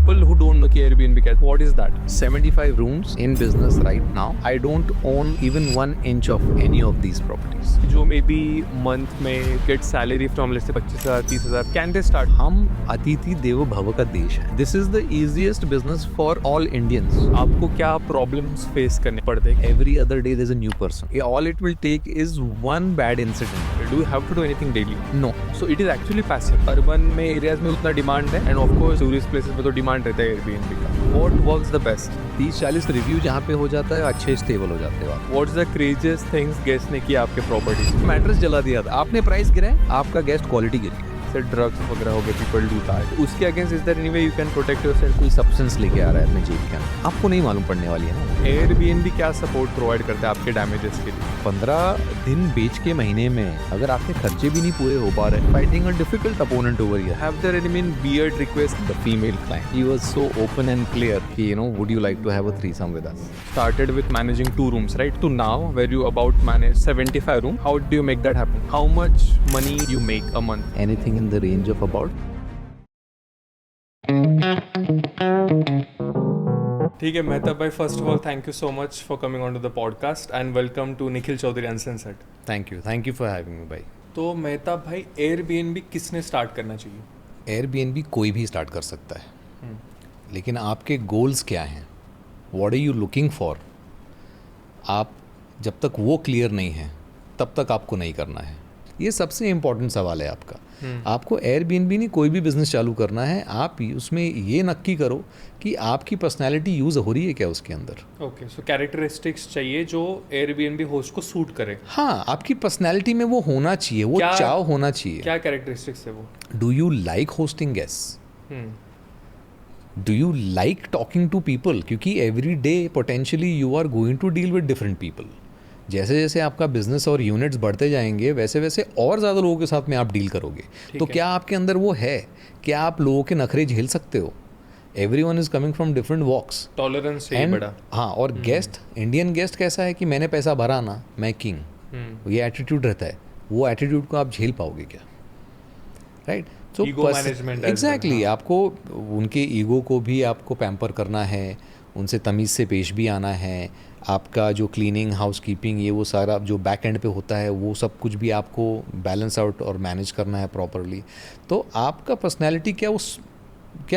people who don't know Airbnb क्या, what is that? 75 rooms in business right now. I don't own even 1 inch of any of these properties. जो maybe month में get salary from let's say 25,000 30,000, can they start? हम अतिथि देवो भव का देश है. This is the easiest business for all Indians. आपको क्या problems face करने पड़ते हैं? Every other day there's a new person. All it will take is one bad incident. Do you have to do anything daily? No. So it is actually passive. Urban में areas में उतना demand है and of course tourist places में तो demand रहता है Airbnb का. What works the best? 30-40 review जहाँ पे हो जाता है अच्छे स्टेबल हो जाते हो आप. What's the craziest things guest ने किया आपके प्रॉपर्टी? मैट्रेस जला दिया था आपने, प्राइस गिराए, आपका गेस्ट क्वालिटी गिरी. ड्रग्स वगैरह हो गए, पीपल डू दैट. उसके against is there any way you can protect yourself? कोई सब्सटेंस लेके आ रहा है अपने जेब के अंदर, आपको नहीं मालूम पड़ने वाली है ना. एयरबीएनबी क्या सपोर्ट प्रोवाइड करता है आपके डैमेजेस के लिए? 15 दिन बेच के महीने में अगर आपके खर्चे भी नहीं पूरे हो पा रहे, fighting a difficult opponent over here. Have there any mean weird request? The female client, he was so open and clear कि would you like to have a threesome with us. Started with managing 2 rooms, right? To now, where you about manage 75 rooms. How do you make that happen? How much money you make a month? Anything in the range of about. ठीक है मेहताब भाई, first of all thank you so much for coming on to the podcast and welcome to Nikhil Chaudhary uncensored. Thank you for having me भाई. तो मेहताब भाई, Airbnb किसने start करना चाहिए? Airbnb कोई भी स्टार्ट कर सकता है, लेकिन आपके गोल्स क्या हैं, what are you looking for. आप जब तक वो क्लियर नहीं है तब तक आपको नहीं करना है. ये सबसे इम्पॉर्टेंट सवाल है आपका. आपको एयरबीएनबी नहीं कोई भी बिजनेस चालू करना है, आप उसमें ये नक्की करो कि आपकी पर्सनैलिटी यूज़ हो रही है क्या उसके अंदर. ओके, सो कैरेक्टरिस्टिक्स चाहिए जो एयरबीएनबी होस्ट को सूट करे. हाँ, आपकी पर्सनैलिटी में वो होना चाहिए, वो चाव होना चाहिए. क्या कैरेक्टरिस्टिक्स है वो? Do you like hosting guests? Do you like talking to people? क्योंकि every day potentially you are going to deal with different people. जैसे जैसे आपका बिजनेस और यूनिट्स बढ़ते जाएंगे वैसे वैसे और ज़्यादा लोगों के साथ में आप डील करोगे. तो क्या आपके अंदर वो है? क्या आप लोगों के नखरे झेल सकते हो? Everyone is coming from different walks. Tolerance है बड़ा. हाँ, और गेस्ट, इंडियन गेस्ट कैसा है कि मैंने पैसा भरा ना, मैं किंग, ये एटीट्यूड रहता है. वो एटीट्यूड को आप झेल पाओगे क्या? राइट. तो एग्जैक्टली आपको उनके ईगो को भी आपको पैम्पर करना है, उनसे तमीज़ से पेश भी आना है. आपका जो क्लीनिंग, हाउस कीपिंग, ये वो सारा जो बैक एंड पे होता है वो सब कुछ भी आपको बैलेंस आउट और मैनेज करना है प्रॉपरली. तो आपका पर्सनैलिटी क्या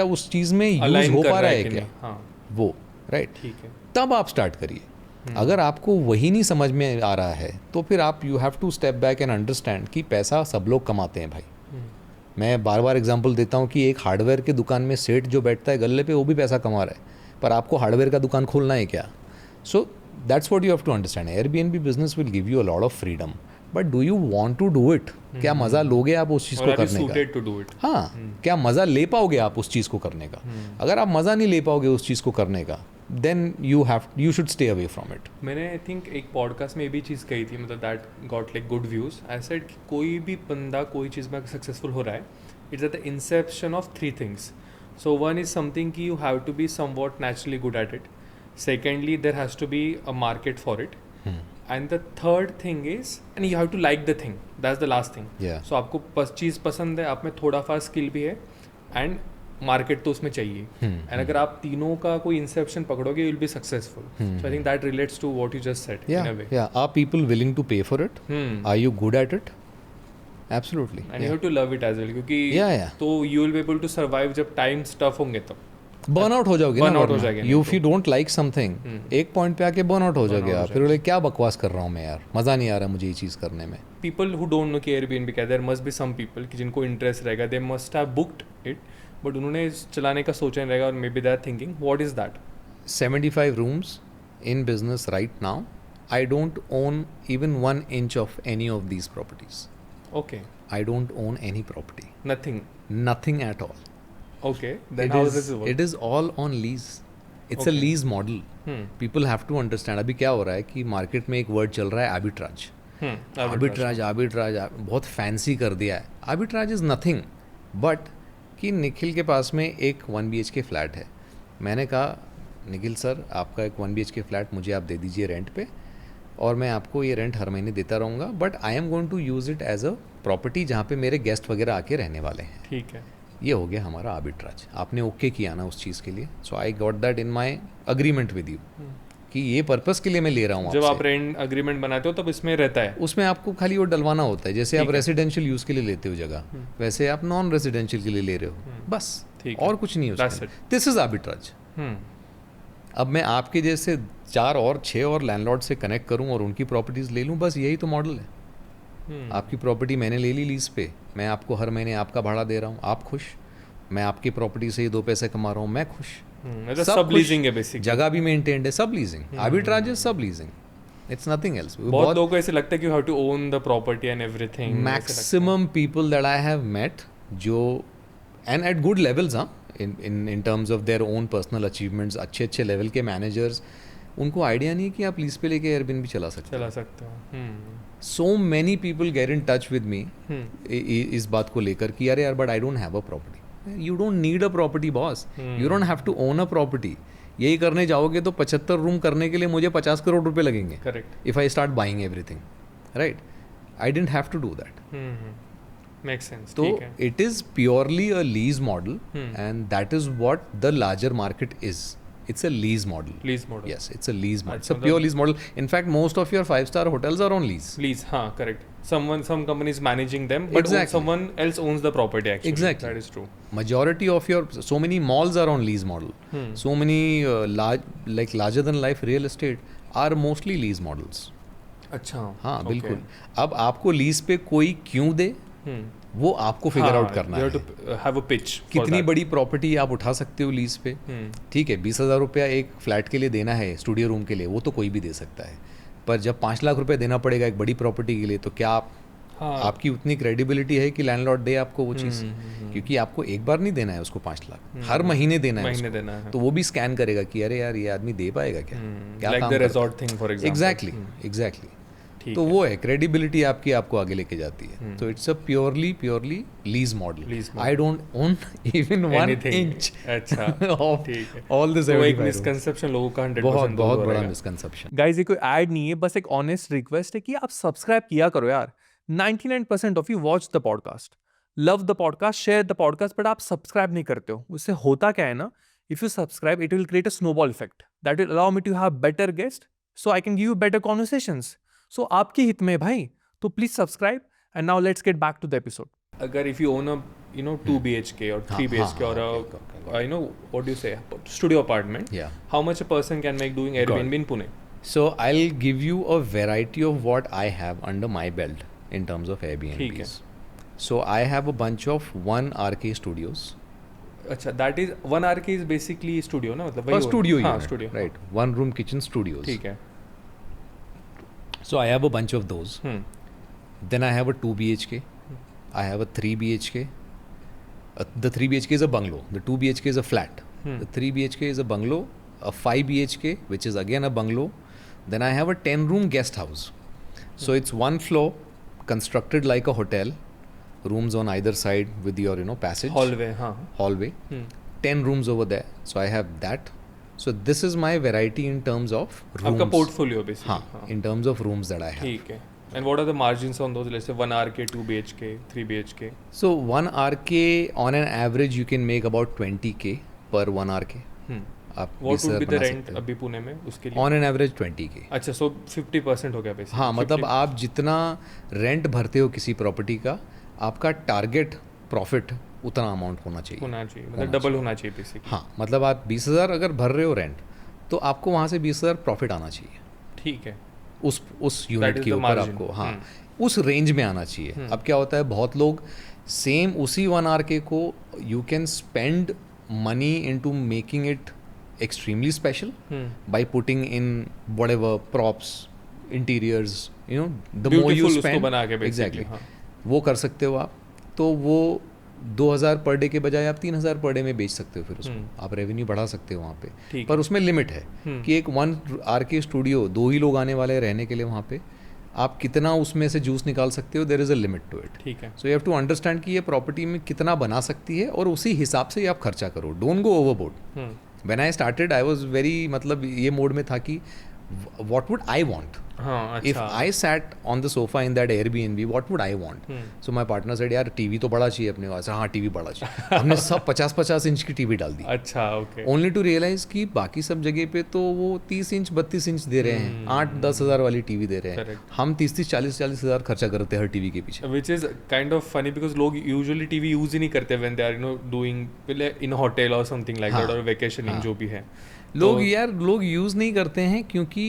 उस चीज़ में यूज़ हो पा रहा है क्या? हाँ. वो राइट. ठीक है, तब आप स्टार्ट करिए. अगर आपको वही नहीं समझ में आ रहा है तो फिर आप you have to step back and understand कि पैसा सब लोग कमाते हैं भाई. मैं बार बार एग्जांपल देता हूँ कि एक हार्डवेयर की दुकान में सेठ जो बैठता है गल्ले पे, वो भी पैसा कमा रहा है, पर आपको हार्डवेयर का दुकान खोलना है क्या? So that's what you have to understand. Airbnb business will give you a lot of freedom, but do you want to do it? क्या मज़ा लोगे आप उस चीज़ को करने का? हाँ, क्या मज़ा ले पाओगे आप उस चीज़ को करने का? अगर आप मज़ा नहीं ले पाओगे उस चीज़ को करने का, then you should stay away from it. मैंने आई थिंक एक पॉडकास्ट में भी चीज़ कही थी, मतलब that got like good views. I said कि कोई भी बंदा कोई चीज़ में सक्सेसफुल हो रहा है, it's at the inception of 3 things. So one is something कि you have to be somewhat naturally good at it. Secondly, there has to be a market for it. And the third thing is, and you have to like the thing. That's the last thing. Yeah. So आपको चीज़ पसंद है, आप में थोड़ा फा skill भी है, and market तो उसमें चाहिए. एंड अगर आप तीनों का कोई इंसेप्शन पकड़ोगे, you will be successful. So I think that relates to what you just said in a way. Are people willing to pay for it? Are you good at it? Absolutely. And you have to love it as well, क्योंकि तो you will be able to survive जब times tough होंगे तब. Burnout हो जाओगे ना. You if you don't like something, एक point पे आके बर्नआउट हो जाओगे आप. फिर बोले क्या बकवास कर रहा हूँ मैं यार, मज़ा नहीं आ रहा मुझे ये चीज़ करने में. पीपल हु डोंट नो कि एयरबीएनबी क्या, there must be some people कि जिनको इंटरेस्ट रहेगा, they must have booked it, but उन्होंने चलाने का सोचा नहीं रहेगा, और maybe they are thinking what is that. 75 rooms in business right now. I don't own even 1 inch of any of these properties. Okay. I don't own any property. Nothing at all. Okay, then how does it work? It is all on lease. It's a lease model. People have to understand. अभी क्या हो रहा है कि market में एक word चल रहा है आर्बिट्राज. आर्बिट्राज बहुत फैंसी कर दिया है. आर्बिट्राज इज़ नथिंग बट कि निखिल के पास में एक 1 BHK फ्लैट है. मैंने कहा निखिल सर, आपका एक 1 BHK फ्लैट मुझे आप दे दीजिए रेंट पे, और मैं आपको ये रेंट हर महीने देता रहूँगा, but I am going to use it as a property जहाँ पे मेरे गेस्ट वगैरह आके रहने वाले हैं. ठीक है. ये हो गया हमारा आर्बिट्राज. आपने ओके किया ना उस चीज़ के लिए, so I got that in my agreement with you कि ये पर्पस के लिए मैं ले रहा हूँ. जब आप रेंट अग्रीमेंट बनाते हो तब इसमें रहता है, उसमें आपको खाली वो डलवाना होता है. जैसे आप रेसिडेंशियल यूज़ के लिए लेते हो जगह, वैसे आप नॉन रेसिडेंशियल के लिए ले रहे हो, बस. और कुछ नहीं है उसमें. This is arbitrage. अब मैं आपके जैसे 4 और 6 और लैंडलॉर्ड से कनेक्ट करूं और उनकी प्रॉपर्टीज़ ले लूं, बस यही तो मॉडल है. आपकी प्रॉपर्टी मैंने ले ली लीज पे, मैं आपको हर महीने आपका भाड़ा दे रहा हूँ, आप खुश. मैं आपकी प्रॉपर्टी से ही 2 पैसे कमा रहा हूँ, मैं खुश. सब लीजिंग है बेसिकली. जगह भी मेंटेन्ड है, सब लीजिंग. आर्बिट्राज इज सब लीजिंग. It's nothing else. बहुत लोगों को ऐसे लगता है कि you have to own the property and everything. Maximum people that I have met जो एंड एट गुड लेवल्स, हाँ, in terms of their own personal achievements, अच्छे लेवल के मैनेजर्स, उनको आइडिया नहीं कि आप लीज पे लेके एयरबिन भी चला सकते हो. So many people get in touch with me इस बात को लेकर कि अरे यार but I don't have a property. You don't need a property boss. You don't have to own a property. यही करने जाओगे तो 75 रूम करने के लिए मुझे 50 करोड़ रुपए लगेंगे. Correct. If I start buying everything, right. I didn't have to do that. Makes sense. So it is purely a lease model, and that is what the larger market is. It's a lease model. Lease model. Yes, it's a lease model. It's a pure lease model. In fact, most of your 5-star hotels are on lease. Lease, correct. Some company is managing them, but someone else owns the property actually. Exactly. That is true. Majority of so many malls are on lease model. So many larger than life real estate are mostly lease models. अच्छा. हाँ, बिल्कुल. अब आपको lease पे कोई क्यों दे, वो आपको फिगर आउट करना है. have a pitch. कितनी बड़ी प्रॉपर्टी आप उठा सकते हो लीज पे. ठीक है, 20,000 रुपया एक फ्लैट के लिए देना है, स्टूडियो रूम के लिए, वो तो कोई भी दे सकता है. पर जब 5 लाख रुपया देना पड़ेगा एक बड़ी प्रॉपर्टी के लिए, तो क्या आपकी उतनी क्रेडिबिलिटी है कि लैंडलॉर्ड दे आपको वो चीज़? क्योंकि आपको एक बार नहीं देना है उसको 5 लाख, हर महीने देना है. तो वो भी स्कैन करेगा कि अरे यार ये आदमी दे पाएगा क्या like the resort thing for example. Exactly. तो वो है क्रेडिबिलिटी आपको आगे लेके जाती है. तो it's a purely lease model. I don't own even 1 inch. अच्छा. All this. तो एक मिसकंसेप्शन लोगों का 100% बहुत बड़ा मिसकंसेप्शन. गाइस, ये कोई ऐड नहीं है, बस एक ऑनेस्ट रिक्वेस्ट है कि आप सब्सक्राइब किया करो यार. 99% of you watch the podcast, love the podcast, share the podcast, but आप सब्सक्राइब नहीं करते हो. उससे होता क्या है ना, if you subscribe it will create a snowball effect that will allow me to have better guest, so I can give you better conversations. So आपके हित में भाई, तो please subscribe. And now let's get back to the episode. अगर if you own a 2 BHK or 3 BHK or what do you say, studio apartment, how much a person can make doing Airbnb in Pune? So I'll give you a variety of what I have under my belt in terms of Airbnbs. So I have a bunch of 1 RK studios. अच्छा, that is 1 RK is basically studio ना, मतलब वही studio unit, studio, right. 1 room kitchen studios. ठीक है. So I have a bunch of those. Then I have a 2 BHK. I have a 3 BHK. The 3 BHK is a bungalow. The 2 BHK is a flat. The 3 BHK is a bungalow. A 5 BHK, which is again a bungalow. Then I have a 10-room guest house. So it's 1 floor, constructed like a hotel. Rooms on either side with your passage. Hallway. 10 rooms over there. So I have that. So this is my variety in terms of rooms. आपका portfolio basically. हाँ, in terms of rooms that I have. ठीक है. And what are the margins on those? Let's say 1 RK, 2 BHK, 3 BHK. So 1 RK on an average you can make about 20K per 1 RK. What would be the rent अभी पुणे में उसके लिए? On an average 20K. अच्छा, so 50% हो गया basically. हाँ, मतलब आप जितना रेंट भरते हो किसी प्रॉपर्टी का, आपका टारगेट प्रॉफिट उतना अमाउंट होना चाहिए, मतलब डबल होना चाहिए बेसिकली. हाँ, मतलब आप 20,000 अगर भर रहे हो रेंट, तो आपको वहाँ से 20,000 प्रॉफिट आना चाहिए. ठीक है. उस यूनिट के ऊपर आपको, हाँ, उस रेंज में आना चाहिए. अब क्या होता है, बहुत लोग सेम उसी 1 RK को you can spend money into making it extremely special by putting in whatever props, interiors, the more you spend, exactly, वो कर सकते हो आप. तो वो 2,000 पर डे के बजाय आप 3,000 पर डे में बेच सकते हो. फिर उसको आप रेवेन्यू बढ़ा सकते हो वहाँ पे. पर उसमें लिमिट है कि एक 1 RK स्टूडियो 2 ही लोग आने वाले रहने के लिए, वहाँ पे आप कितना उसमें से जूस निकाल सकते हो. There is a limit to it. ठीक है. So you have to understand कि ये प्रॉपर्टी में कितना बना सकती है, और उसी हिसाब से आप खर्चा करो. Don't go overboard. When I started, I was very, मतलब ये मोड में था कि what would I want? हाँ If अच्छा I sat on the sofa in that Airbnb, what would I want? So my partner said, यार TV तो बड़ा चाहिए अपने पास. हाँ टीवी बड़ा चाहिए. हमने सब 50-50 इंच की टीवी डाल दी. अच्छा ओके ओनली टू रियलाइज कि बाकी सब जगह पे तो वो 30 इंच 32 इंच दे रहे हैं, 8-10 हज़ार वाली टीवी दे रहे हैं. Correct. हम 30-30 40-40 हज़ार खर्चा करते हैं हर टीवी के पीछे. which is kind of funny because लोग usually TV यूज ही नहीं करते when they are doing in a hotel or something like that हाँ, or vacationing हाँ. जो भी है. लोग यार लोग यूज़ नहीं करते हैं क्योंकि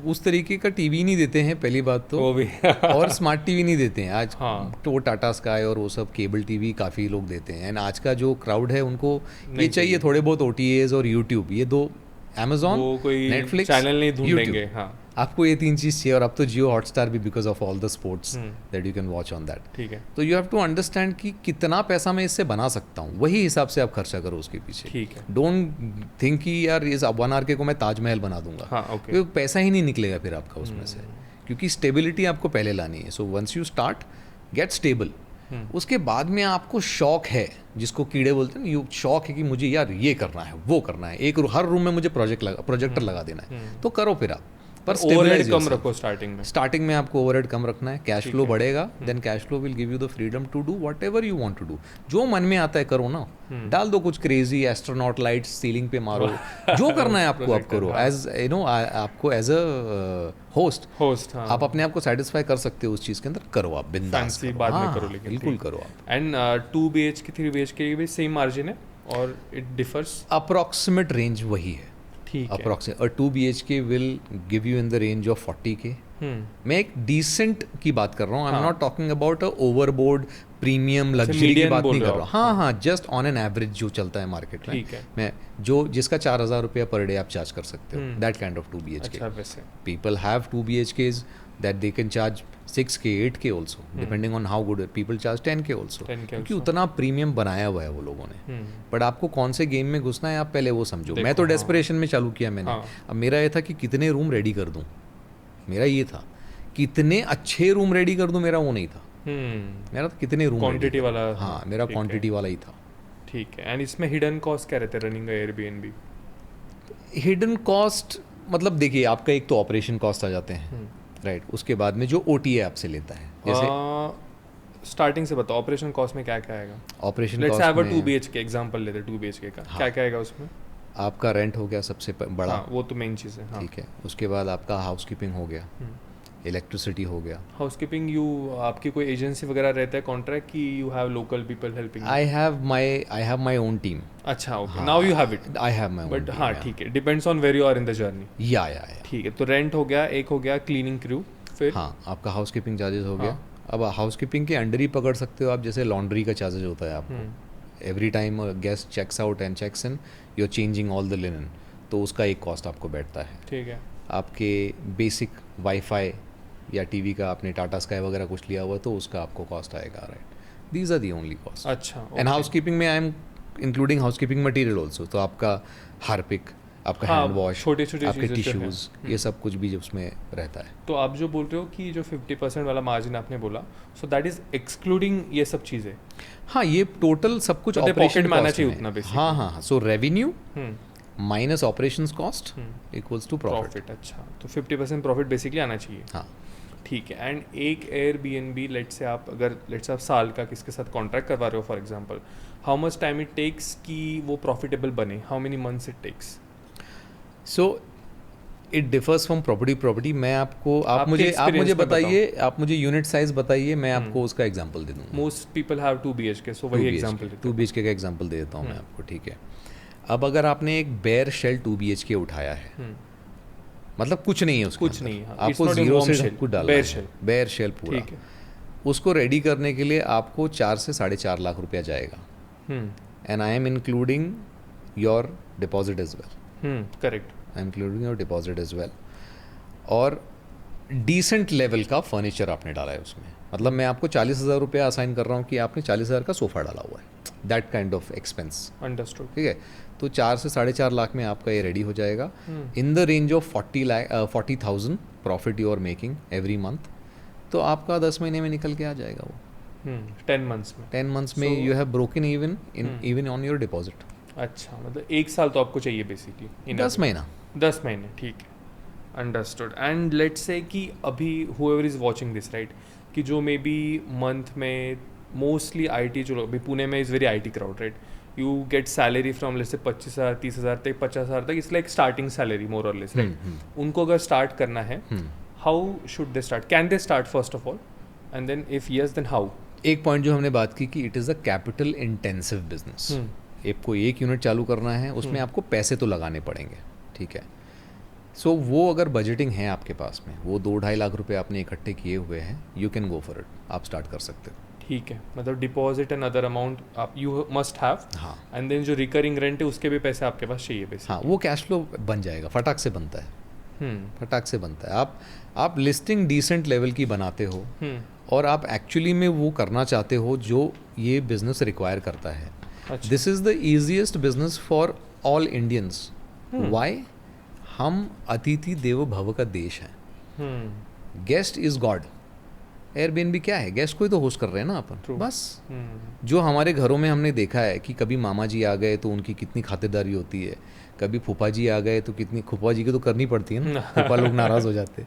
उस तरीके का टीवी नहीं देते हैं पहली बात तो. वो भी और स्मार्ट टीवी नहीं देते हैं आज. हाँ. तो वो टाटा स्काई और वो सब केबल टीवी काफ़ी लोग देते हैं. एंड आज का जो क्राउड है उनको ये नहीं चाहिए थोड़े बहुत OTAs और यूट्यूब, ये दो. Amazon, वो कोई Netflix, चैनल नहीं ढूंढेंगे. YouTube. हाँ आपको ये 3 चीज़ चाहिए. और अब तो जियो हॉटस्टार भी because of all the sports hmm, that you can watch on that. ठीक है तो यू हैव टू अंडरस्टैंड कि कितना पैसा मैं इससे बना सकता हूँ, वही हिसाब से आप खर्चा करो उसके पीछे. ठीक है डोंट थिंक कि यार इस 1 आवर के को मैं ताजमहल बना दूंगा. हाँ ओके क्योंकि पैसा ही नहीं निकलेगा फिर आपका उसमें से, क्योंकि स्टेबिलिटी आपको पहले लानी है. So once you start get stable, उसके बाद में आपको शौक है, जिसको कीड़े बोलते हैं, यू शौक है कि मुझे यार ये करना है वो करना है, हर रूम में मुझे प्रोजेक्टर लगा देना है, तो करो फिर आप. पर ओवरहेड कम रखो स्टार्टिंग में. स्टार्टिंग में आपको ओवरहेड कम रखना है. कैश फ्लो बढ़ेगा, then cash flow will give you the freedom to do whatever you want to do. जो मन में आता है करो ना. डाल दो कुछ क्रेजी एस्ट्रोनॉट लाइट्स सीलिंग पे मारो. जो करना है आपको आप करो. एज यू नो आपको एज अ होस्ट होस्ट आप अपने आप को सेटिस्फाई कर सकते हो उस चीज़ के अंदर. करो आप बिंदास फैंसी बाद में करो लेकिन बिल्कुल करो आप. एंड 2 BHK 3 BHK की भी सेम मार्जिन है और इट डिफर्स. अप्रॉक्सीमेट रेंज वही है. ठीक है अप्रॉक्सीमेट. और 2 BHK will give you in the range of 40K. मैं एक डिसेंट की बात कर रहा हूँ. आई am not talking about a overboard premium luxury की बात नहीं कर रहा हूँ. हाँ हाँ, जस्ट ऑन एन एवरेज जो चलता है मार्केट में. ठीक है मैं जो जिसका 4,000 रुपया पर डे आप चार्ज कर सकते हो, दैट काइंड ऑफ 2 BHK. अच्छा वैसे People have 2 BHKs that they can charge 6K 8K also, depending on how good. People charge 10K also, 10K क्योंकि also. उतना प्रीमियम बनाया हुआ है वो लोगों ने. बट आपको कौन से गेम में घुसना है आप पहले वो समझो. मैं तो डेस्परेशन में चालू किया मैंने. हाँ. अब मेरा ये था कि कितने रूम रेडी कर दूं. मेरा ये था कितने अच्छे रूम रेडी कर दूं. मेरा वो नहीं था. मेरा तो कितने रूम क्वांटिटी वाला. हाँ, मेरा ठीक क्वांटिटी वाला ही था. ठीक है. एंड इसमें हिडन कॉस्ट क्या रहते हैं रनिंग एयरबीएनबी? हिडन कॉस्ट मतलब देखिए, आपका एक तो ऑपरेशन कॉस्ट आ जाते हैं, राइट. उसके बाद में जो OTA आपसे लेता है, जैसे स्टार्टिंग से बताओ ऑपरेशन कॉस्ट में क्या क्या आएगा. Operation let's have a 2 cost में BHK एग्जांपल लेते हैं. 2 BHK का क्या क्या आएगा उसमें? आपका रेंट हो गया सबसे बड़ा. हाँ, वो तो मेन चीज़ है. हाँ. ठीक है. उसके बाद आपका हाउसकीपिंग हो गया, इलेक्ट्रिसिटी हो गया. हाउसकीपिंग यू आपकी कोई एजेंसी वगैरह रहता है कॉन्ट्रैक्ट कि you have local people helping? I have my own team. अच्छा okay, now you have it. I have my own. But हाँ ठीक है, depends on where you are in the journey. या ठीक है. तो रेंट हो गया, एक हो गया क्लीनिंग क्रू, फिर हाँ आपका हाउसकीपिंग चार्जेस हो गया. अब हाउसकीपिंग के अंडर ही पकड़ सकते हो आप. जैसे लॉन्ड्री का चार्जेस होता है आपको. Every time guest checks out and checks in, you are changing all the linen, तो उसका एक कॉस्ट आपको बैठता है. ठीक है. आपके बेसिक वाईफाई या टीवी का आपने टाटा स्काई वगैरह कुछ लिया हुआ तो उसका आपको कॉस्ट आएगा, right. These are the only cost. अच्छा. एंड हाउसकीपिंग में I am including housekeeping material also. तो आपका हार्पिक, आपका हाँ, हैंड वॉश, छोटी-छोटी आपके चीज़ें जो हैं. टिश्यूज़, ये सब कुछ भी उसमें रहता है. तो आप जो बोल रहे हो कि जो 50% वाला मार्जिन आपने बोला, सो दैट इज एक्सक्लूडिंग ये सब चीज़ें. हाँ, ये टोटल सब कुछ मतलब ऑपरेशन pocket में आना कॉस्ट चाहिए में. उतना basically. हाँ हाँ. So revenue hmm, minus operations cost equals to profit. Profit. अच्छा, तो 50% प्रॉफिट बेसिकली आना चाहिए. हाँ. ठीक है. एंड एक एयरबीएनबी लेट से आप साल का किसके साथ कॉन्ट्रैक्ट करवा रहे हो for example, how much time it takes कि वो प्रॉफिटेबल बने? How many months it takes? So it differs from property. मैं आपको आप आपके मुझे experience में बताइए, आप मुझे यूनिट साइज बताइए, मैं आपको उसका एग्जांपल दे दूंगा. मोस्ट पीपल हैव 2 BHK, सो वही एग्जांपल 2 BHK का एग्जांपल दे देता हूँ मैं आपको. ठीक है. अब अगर आपने एक बेयर शेल 2 BHK उठाया है, मतलब कुछ नहीं है उसके कुछ अंदर. नहीं है. आपको जीरो से कुछ डालना बेयर है. शेल. बेयर शेल पूरा. ठीक है. उसको रेडी करने के लिए आपको 4 से 4.5 लाख रुपया जाएगा. And I am including your deposit as well. Correct. I am including your deposit as well. और डिसेंट लेवल का फर्नीचर आपने डाला है उसमें. मतलब मैं आपको 40,000 रुपया असाइन कर रहा हूँ कि आपने 40,000 का सोफ़ा डाला हुआ है. That kind of expense. Understood. ठीक है. तो 4 से 4.5 लाख में आपका ये रेडी हो जाएगा. In the range of 40,000 profit you are making every month. तो आपका 10 महीने में निकल के आ जाएगा वो. 10 मंथ्स में. 10 मंथ्स में you have broken even on your deposit. अच्छा, मतलब 1 साल तो आपको चाहिए बेसिकली. 10 महीना. 10 महीने. ठीक है. अंडरस्टूड. एंड लेट्स से कि अभी whoever is watching this, right, कि जो मे बी मंथ में मोस्टली IT, जो अभी पुणे में is very IT crowd, right, you get salary from let's say 25,000 30,000 तक 50,000 तक, it's like starting salary more और लेस, राइट. उनको अगर स्टार्ट करना है, how should they start? Can they start first of all, and then if yes then how? एक point जो हमने बात की कि it is a capital intensive business. आपको एक यूनिट चालू करना है, उसमें आपको पैसे तो लगाने पड़ेंगे, ठीक है. सो वो अगर बजटिंग है आपके पास में, वो 2-2.5 लाख रुपए आपने इकट्ठे किए हुए हैं, you can go for it, आप स्टार्ट कर सकते हो. ठीक है, मतलब डिपॉजिट एंड अदर अमाउंट आप यू मस्ट हैव. हाँ. एंड देन जो रिकरिंग रेंट है उसके भी पैसे आपके पास चाहिए बेसिकली. हाँ, वो कैश फ्लो बन जाएगा, फटाक से बनता है. फटाक से बनता है. आप लिस्टिंग डिसेंट लेवल की बनाते हो और आप एक्चुअली में वो करना चाहते हो जो ये बिजनेस रिक्वायर करता है. This is the easiest business for all Indians. Why? हम अतिथि देवो भव का देश है. Guest is God. एयरबीएनबी क्या है? गेस्ट को ही तो होस्ट कर रहे हैं ना अपन. बस जो हमारे घरों में हमने देखा है कि कभी मामा जी आ गए तो उनकी कितनी खातिरदारी होती है, कभी फूफा जी आ गए तो कितनी, फूफा जी की तो करनी पड़ती है ना, फूफा लोग नाराज़ हो जाते.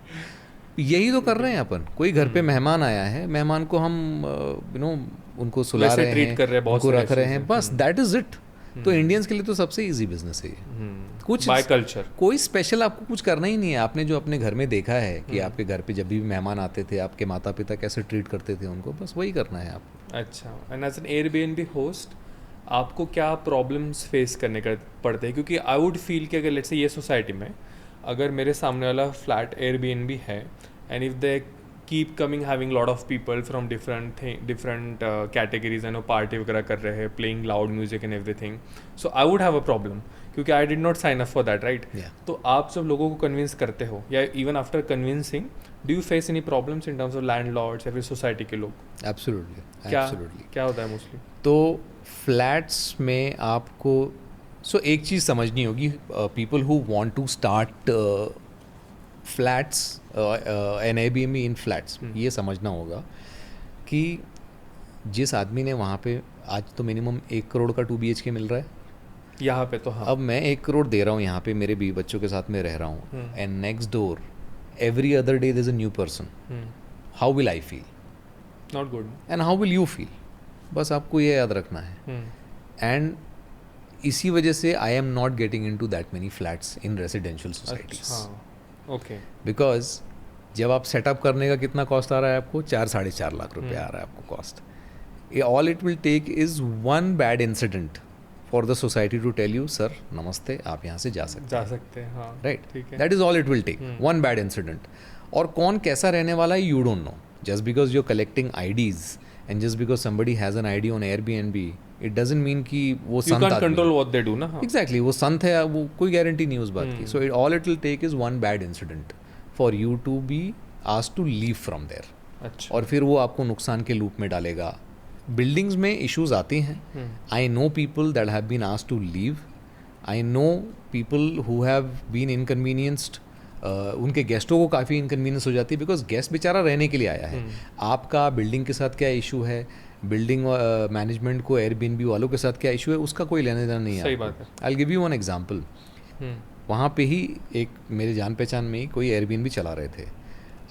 यही तो कर रहे हैं अपन. कोई घर पे मेहमान आया है, मेहमान को हम उनको सुला रहे हैं, उनको रख रहे हैं, बस दैट इज इट. तो इंडियंस के लिए तो सबसे इजी बिजनेस है ये. कुछ बाय कल्चर कोई स्पेशल आपको कुछ करना ही नहीं है. आपने जो अपने घर में देखा है कि आपके घर पे जब भी मेहमान आते थे, आपके माता पिता कैसे ट्रीट करते थे उनको, बस वही करना है आपको. अच्छा. And as an Airbnb host आपको क्या प्रॉब्लम्स फेस करने पड़ते हैं? क्योंकि आई वुड फील कि अगर लेट्स से ये सोसाइटी में अगर मेरे सामने वाला फ्लैट एयरबीएनबी है and if they keep coming having lot of people from different categories and party वगैरह कर रहे हैं, playing loud music and everything, so I would have a problem क्योंकि I did not sign up for that, right. तो आप जब लोगों को कन्विंस करते हो या even after convincing, do you face any problems in terms of landlords या फिर सोसाइटी के लोग? एब्सोल्युटली. क्या होता है मोस्टली? तो फ्लैट्स में आपको एक चीज़ समझनी होगी. People who want to start flats an Airbnb in flats, ये समझना होगा कि जिस आदमी ने वहाँ पे आज तो मिनिमम 1 करोड़ का 2 BHK मिल रहा है यहाँ पे. तो हाँ, अब मैं 1 करोड़ दे रहा हूँ यहाँ पे, मेरे बीवी बच्चों के साथ में रह रहा हूँ, and next door every other day there is a new person. How will I feel? Not good. And how will you feel? बस आपको ये याद रखना है. एंड इसी वजह से आई am not getting into that many flats in residential societies. Okay. Because जब आप सेटअप करने का कितना कॉस्ट आ रहा है आपको? 4-4.5 लाख रुपए आ रहा है आपको cost. All it will take is one bad incident for the society to tell you sir नमस्ते, आप यहाँ से जा सकते हैं. हाँ, राइट. ठीक है. That is all it will take, one bad incident. और कौन कैसा रहने वाला है you don't know. Just because you are collecting IDs and just because somebody has an ID on Airbnb, it doesn't mean कि वो संत आदमी. You can't control what they do ना. एग्जैक्टली, वो संत है, वो कोई गारंटी नहीं उस बात की. So all it will take is one bad incident for you to be asked to leave from there. अच्छा. और फिर वो आपको नुकसान के लूप में डालेगा. बिल्डिंग्स में इश्यूज आती हैं. I know people that have been asked to leave. I know people who have been inconvenienced. उनके गेस्टों को काफ़ी इनकन्वीनियंस हो जाती है बिकॉज गेस्ट बेचारा रहने के लिए आया है. आपका बिल्डिंग के साथ क्या इशू है, बिल्डिंग मैनेजमेंट को एयरबीएनबी वालों के साथ क्या इशू है, उसका कोई लेने देना नहीं है. सही बात है. I will give you one example. वहाँ पे ही एक मेरे जान पहचान में ही कोई एयरबीएनबी चला रहे थे.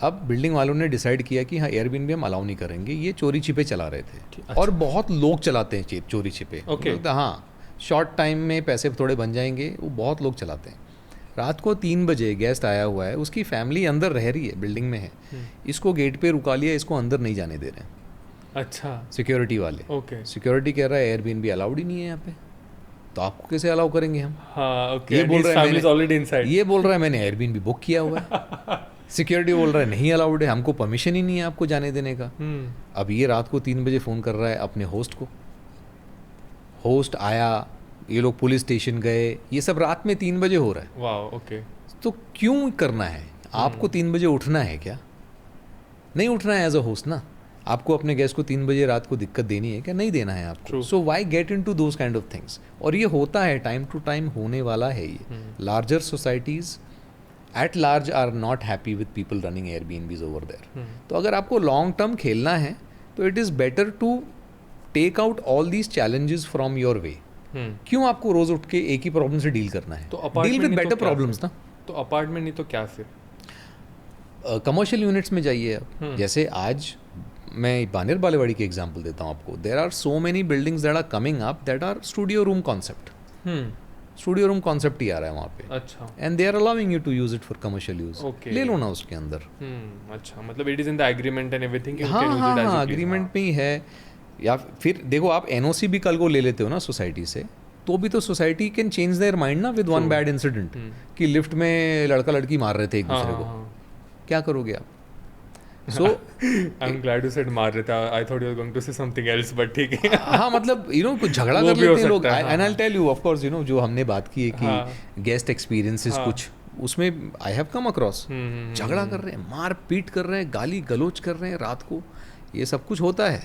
अब बिल्डिंग वालों ने डिसाइड किया कि हाँ एयरबीएनबी हम अलाउ नहीं करेंगे. ये चोरी छिपे चला रहे थे. अच्छा. और बहुत लोग चलाते हैं चोरी छिपे. okay. हाँ, शॉर्ट टाइम में पैसे थोड़े बन जाएंगे, वो बहुत लोग चलाते हैं. रात को 3 बजे गेस्ट आया हुआ है, उसकी फैमिली अंदर रह रही है, बिल्डिंग में है. इसको गेट पे रुका लिया, इसको अंदर नहीं जाने दे रहे हैं. अच्छा. सिक्योरिटी वाले. ओके. सिक्योरिटी कह रहा है एयरबीएनबी अलाउड ही नहीं है यहाँ पे, तो आपको कैसे अलाउ करेंगे हम? हाँ, ओके. ये बोल रहा है ये बोल रहा है मैंने एयरबीएनबी बुक किया हुआ है. सिक्योरिटी बोल रहा है नहीं अलाउड है, हमको परमिशन ही नहीं है आपको जाने देने का. अब ये रात को 3 बजे फ़ोन कर रहा है अपने होस्ट को. होस्ट आया, ये लोग पुलिस स्टेशन गए, ये सब रात में 3 बजे हो रहा है. वाह. ओके. तो क्यों करना है आपको? 3 बजे उठना है क्या? नहीं उठना है एज अ होस्ट ना. आपको अपने गेस्ट को 3 बजे रात को दिक्कत देनी है क्या? नहीं देना है आपको. So why get into those kind of things. और ये होता है, टाइम टू टाइम होने वाला है ये. Larger societies at large are not happy with people running Airbnbs over there. तो अगर आपको लॉन्ग टर्म खेलना है तो it is better to take out all these challenges from your way. क्यों आपको रोज उठ के एक ही प्रॉब्लम से डील करना है? तो डील विद बेटर प्रॉब्लम्स ना. तो अपार्टमेंट नहीं तो क्या फिर? कमर्शियल यूनिट्स में जाइए आप, जैसे आज मैं बानेर बालेवाड़ी की एग्जांपल देता हूँ आपको. There are so many buildings that are coming up that are studio room concept. Studio room concept ही आ रहा है वहाँ पे. अच्छा. And they are allowing you to use it for commercial use. ले लो ना उसके अंदर. अच्छा, मतलब it is in the agreement and everything. हाँ, एग्रीमेंट में ही है. या फिर देखो आप एनओसी भी कल को ले लेते हो ना सोसाइटी से, तो भी तो society can change their mind ना विद वन बैड इंसिडेंट कि लिफ्ट में लड़का लड़की मार रहे थे एक दूसरे को. क्या करोगे आप? So I'm glad you said मार रहे थे. I thought you were going to say something else, but ठीक है. हाँ, मतलब कुछ झगड़ा कर लेते हैं लोग. And I'll tell you, of course, जो हमने बात की है कि गेस्ट एक्सपीरियंसेस कुछ उसमें I have come across. झगड़ा कर रहे हैं, मार पीट कर रहे हैं, गाली गलोच कर रहे हैं रात को, ये सब कुछ होता है.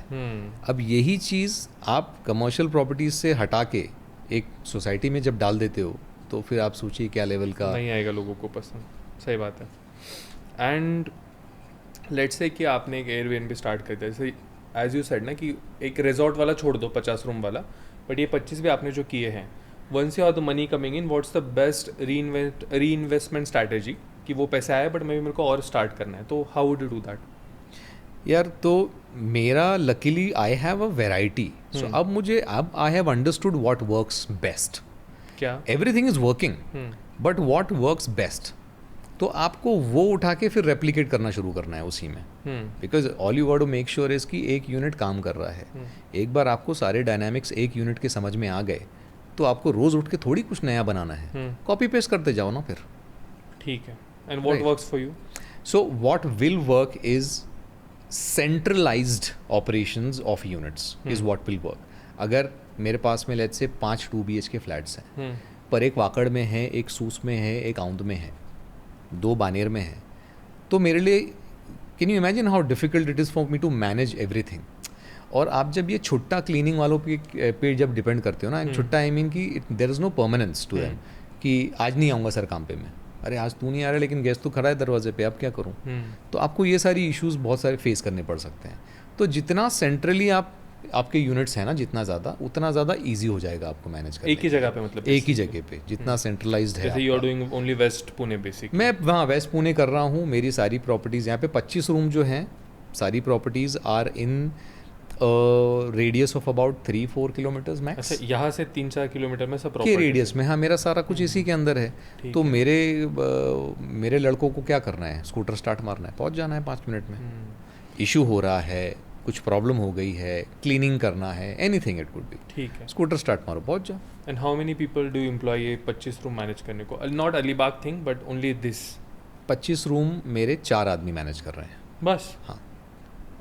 अब यही चीज़ आप कमर्शियल प्रॉपर्टीज से हटा के एक सोसाइटी में जब डाल देते हो, तो फिर आप सोचिए क्या लेवल का नहीं आएगा लोगों को पसंद. सही बात है. एंड लेट्स से कि आपने एक एयरबीएनबी स्टार्ट कर दिया, जैसे एज यू सेड ना कि एक रिजॉर्ट वाला छोड़ दो 50 रूम वाला, बट ये 25 भी आपने जो किए हैं, once you have the money coming in, what's the best reinvestment strategy कि वो पैसा आया बट मेरे को और स्टार्ट करना है, तो how would you do that? यार तो मेरा luckily I have a variety. So अब I have understood what works best. क्या? Everything is working, but what works best, तो आपको वो उठा के फिर रेप्लिकेट करना शुरू करना है उसी में. Because all you got to make sure is कि एक यूनिट काम कर रहा है. एक बार आपको सारे डायनामिक्स एक यूनिट के समझ में आ गए, तो आपको रोज उठ के थोड़ी कुछ नया बनाना है. कॉपी पेस्ट करते जाओ ना फिर. ठीक है. And what works for you? So what will work is centralised operations of units is what will work. अगर मेरे पास में लेट्स से 5 2 BHK फ्लैट्स हैं, पर एक वाकड़ में है, एक सूस में है, एक औंध में है, 2 बानेर में है, तो मेरे लिए can you imagine how difficult it is for me to manage everything. और आप जब ये छुट्टा क्लीनिंग वालों पे जब डिपेंड करते हो ना, छुट्टा आई मीन कि there is no permanence to them कि आज नहीं आऊँगा सर काम पे मैं. अरे आज तू नहीं आ रहा लेकिन गेस्ट तो खड़ा है दरवाजे पे, अब क्या करूँ? तो आपको ये सारी इश्यूज बहुत सारे फेस करने पड़ सकते हैं. तो जितना सेंट्रली आपके यूनिट्स हैं ना, जितना ज़्यादा उतना ज़्यादा इजी हो जाएगा आपको मैनेज करना. एक ही जगह पे, मतलब एक ही जगह पे जितना सेंट्रलाइज्ड है. जैसे you are doing only west Pune basically. मैं वहाँ वेस्ट पुणे कर रहा हूँ. मेरी सारी प्रॉपर्टीज़ यहाँ पे 25 रूम जो हैं, सारी properties are in radius of about 3-4 kilometres max. अच्छा, यहाँ से 3-4 किलोमीटर में सब के रेडियस में. हाँ, मेरा सारा कुछ इसी के अंदर है. तो मेरे लड़कों को क्या करना है, स्कूटर स्टार्ट मारना है, पहुँच जाना है 5 मिनट में. इशू हो रहा है, कुछ प्रॉब्लम हो गई है, क्लीनिंग करना है, एनीथिंग इट कुड बी, ठीक है, स्कूटर स्टार्ट मारो, पहुँच जाओ. And how many people do employ ये 25 रूम मैनेज करने को? Not Alibag thing but only this. 25 room मेरे 4 आदमी मैनेज कर रहे हैं बस. हाँ.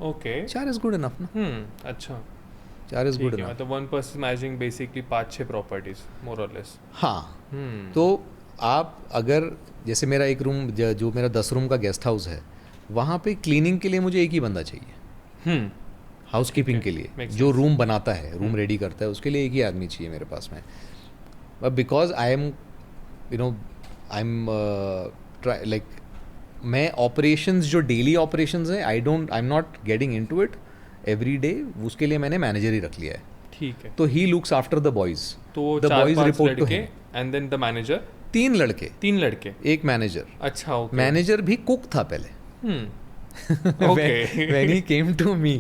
ओके. 4 इज गुड इनफ ना. अच्छा, 4 इज गुड इनफ. मतलब 1 पर्सन मैनेजिंग बेसिकली 5-6 प्रॉपर्टीज मोर और लेस. हाँ. तो आप अगर जैसे मेरा एक रूम जो मेरा 10 रूम का गेस्ट हाउस है, वहाँ पे क्लीनिंग के लिए मुझे एक ही बंदा चाहिए. हाउस कीपिंग के लिए जो रूम बनाता है, रूम रेडी करता है, उसके लिए एक ही आदमी चाहिए मेरे पास में. But because I am like मैं ऑपरेशंस जो डेली ऑपरेशंस है, आई am not getting into it every day. उसके लिए मैंने मैनेजर ही रख लिया है. ठीक है. तो he looks after the boys. तो the boys report to him. And then the manager. 3 लड़के, 3 लड़के, एक मैनेजर. अच्छा, ओके. मैनेजर भी कुक था पहले. Okay. when he came to me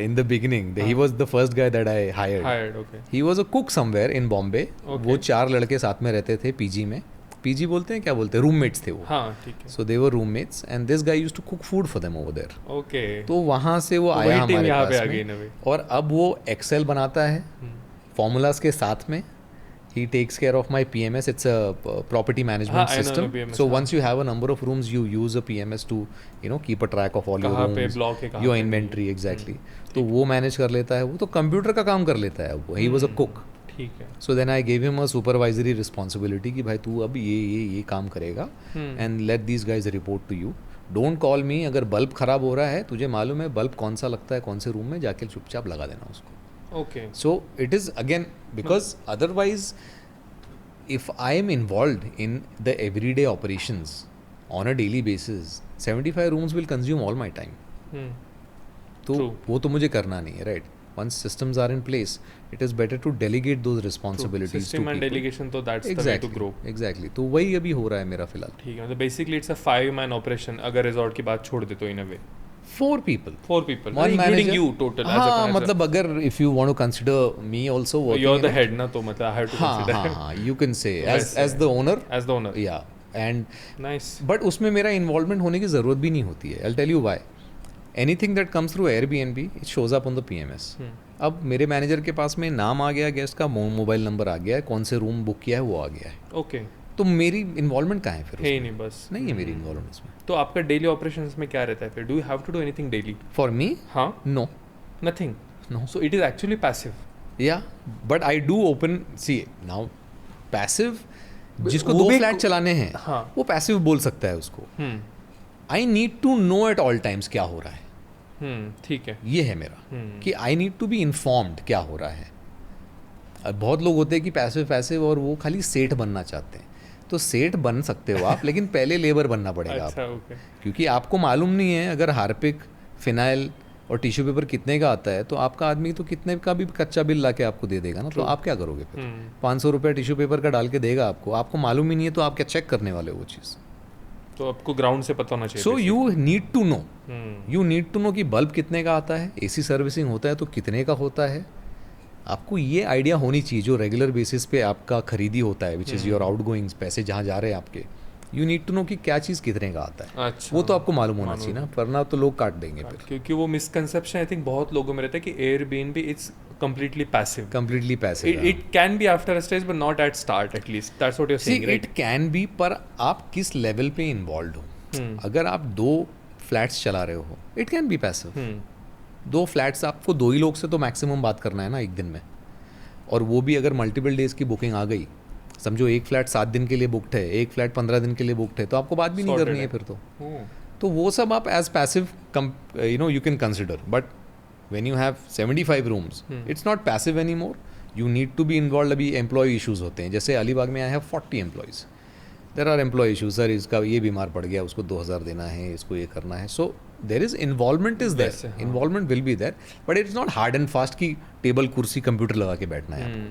in the beginning, he was the first guy that I hired. Okay. He was a cook somewhere in Bombay. Okay. वो 4 लड़के साथ में रहते थे पीजी में. पीजी बोलते हैं, क्या बोलते हैं, रूममेट्स थे वो. हाँ, ठीक है. So they were roommates and this guy used to cook food for them over there. Okay. तो वहाँ से वो आया हमारे पास में, और अब वो एक्सेल बनाता है फॉर्मूलाज के साथ में. He takes care of my PMS. It's a property management system. PMS, so once you have a number of rooms, you use a PMS to keep a track of all your rooms, your inventory exactly. तो वो manage कर लेता है. वो तो computer का काम कर लेता है. वो he was a cook. ठीक है. So then I gave him a supervisory responsibility कि भाई तू अब ये काम करेगा and let these guys report to you. Don't call me अगर बल्ब खराब हो रहा है, तुझे मालूम है बल्ब कौन सा लगता है कौन से रूम में, जाके चुपचाप लगा देना उसको. Okay. So it is again because otherwise, if I am involved in the everyday operations on a daily basis, 75 rooms will consume all my time. तो वो तो मुझे करना नहीं है, right? once systems are in place, it is better to delegate those responsibilities to System and people. delegation, तो that's the way Exactly, to grow. exactly. तो वही अभी हो रहा है मेरा फिलहाल. ठीक है, मतलब basically it's a 5-man operation अगर resort की बात छोड़ दे तो in a way. 4 people. 4 people, One including manager. you total. हाँ, मतलब अगर if you want to consider me also working. You're the in it, head ना, तो मतलब I have to हाँ, consider. हाँ, you can say वैसे as the owner. As the owner. Yeah, and Nice. but उसमें मेरा involvement होने की ज़रूरत भी नहीं होती है. I'll tell you why. Anything that comes through Airbnb, it shows up on the PMS. अब मेरे मैनेजर के पास में नाम आ गया गेस्ट का, मोबाइल नंबर आ गया है, कौन से रूम बुक किया है वो आ गया है. Okay. तो मेरी इन्वॉल्वमेंट कहाँ है फिर है ही उसमें? नहीं बस. नहीं है मेरी इन्वॉल्वमेंट इसमें. तो आपका डेली ऑपरेशंस में क्या रहता है फिर? Do you have to do anything daily? For me हाँ, no. Nothing. No. So it is actually passive. या but I do open see now passive. जिसको वो 2 भी फ्लैट चलाने हैं हाँ. वो पैसिव बोल सकता है उसको. I need to know at all times क्या हो रहा है. ठीक है. ये है मेरा कि I need to be informed क्या हो रहा है. अब बहुत लोग होते हैं कि पैसिव पैसिव और वो खाली सेठ बनना चाहते हैं. तो सेठ बन सकते हो आप, लेकिन पहले लेबर बनना पड़ेगा अच्छा, आपको. ओके. क्योंकि आपको मालूम नहीं है अगर हार्पिक, फिनाइल और टिश्यू पेपर कितने का आता है, तो आपका आदमी तो कितने का भी कच्चा बिल ला के आपको दे देगा ना. तो आप क्या करोगे फिर? 500 रुपये टिश्यू पेपर का डाल के देगा आपको मालूम ही नहीं है, तो आप क्या चेक करने वाले हो वो चीज़. तो आपको ग्राउंड से पता होना चाहिए. So you need to know कि बल्ब कितने का आता है, एसी सर्विसिंग होता है तो कितने का होता है. आपको ये आइडिया होनी चाहिए जो रेगुलर बेसिस पे आपका खरीदी होता है, विच इज़ योर आउटगोइंग्स, पैसे जहाँ जा रहे हैं आपके. यू नीड टू नो कि क्या चीज़ कितने का आता है. अच्छा, वो तो आपको मालूम होना चाहिए ना, वरना तो लोग काट देंगे फिर. क्योंकि वो मिसकंसेप्शन आई थिंक बहुत लोगों में रहता है कि Airbnb it's completely passive. Completely passive. It can be after a stage, but not at start at least. That's what you're saying, right? It can be, पर आप किस लेवल पे इन्वॉल्व हो. अगर आप 2 फ्लैट्स चला रहे हो, it can be passive. 2 flats आपको 2 ही लोग से तो मैक्सिमम बात करना है ना एक दिन में. और वो भी अगर मल्टीपल डेज की बुकिंग आ गई, समझो एक फ्लैट 7 दिन के लिए बुकड है, एक फ्लैट 15 दिन के लिए बुकड है, तो आपको बात भी नहीं करनी है फिर तो वो सब आप as passive you can consider. But when you have 75 rooms, it's not passive anymore. You need to be involved. अभी एम्प्लॉय इश्यूज होते हैं, जैसे अलीबाग में आए हैं 40 employees. There are employ issues, sir इसका ये बीमार पड़ गया, उसको 2000 देना है, इसको ये करना है. So there is involvement is there, involvement will be there, but it's not hard and fast की टेबल कुर्सी कंप्यूटर लगा के बैठना है.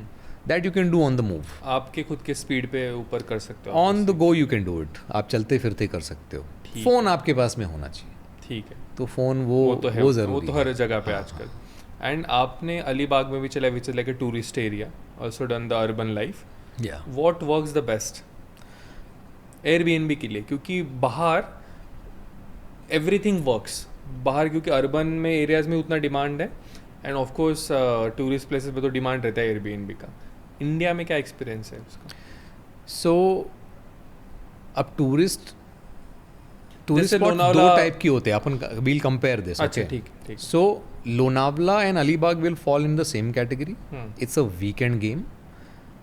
That you can do on the move. आपके खुद के स्पीड पे ऊपर कर सकते हो. On the go you can do it. आप चलते फिरते कर सकते हो. फ़ोन आपके पास में होना चाहिए. ठीक है. तो फ़ोन वो तो है, वो ज़रूरी वो तो हर जगह पे आजकल. एंड आपने अलीबाग में भी चला, which is like a tourist area, also done the urban life. What works the best Airbnb के लिए? क्योंकि बाहर एवरीथिंग वर्क्स बाहर, क्योंकि अर्बन में एरियाज में उतना डिमांड है, end of course tourist places पे तो डिमांड रहता है एयरबीएनबी का. इंडिया में क्या एक्सपीरियंस है उसका? सो अब टूरिस्ट स्पॉट 2 टाइप की होते हैं. अपन विल कंपेयर दिस. अच्छा, ठीक. So Lonavala and Alibag will fall in the same category. It's a weekend game,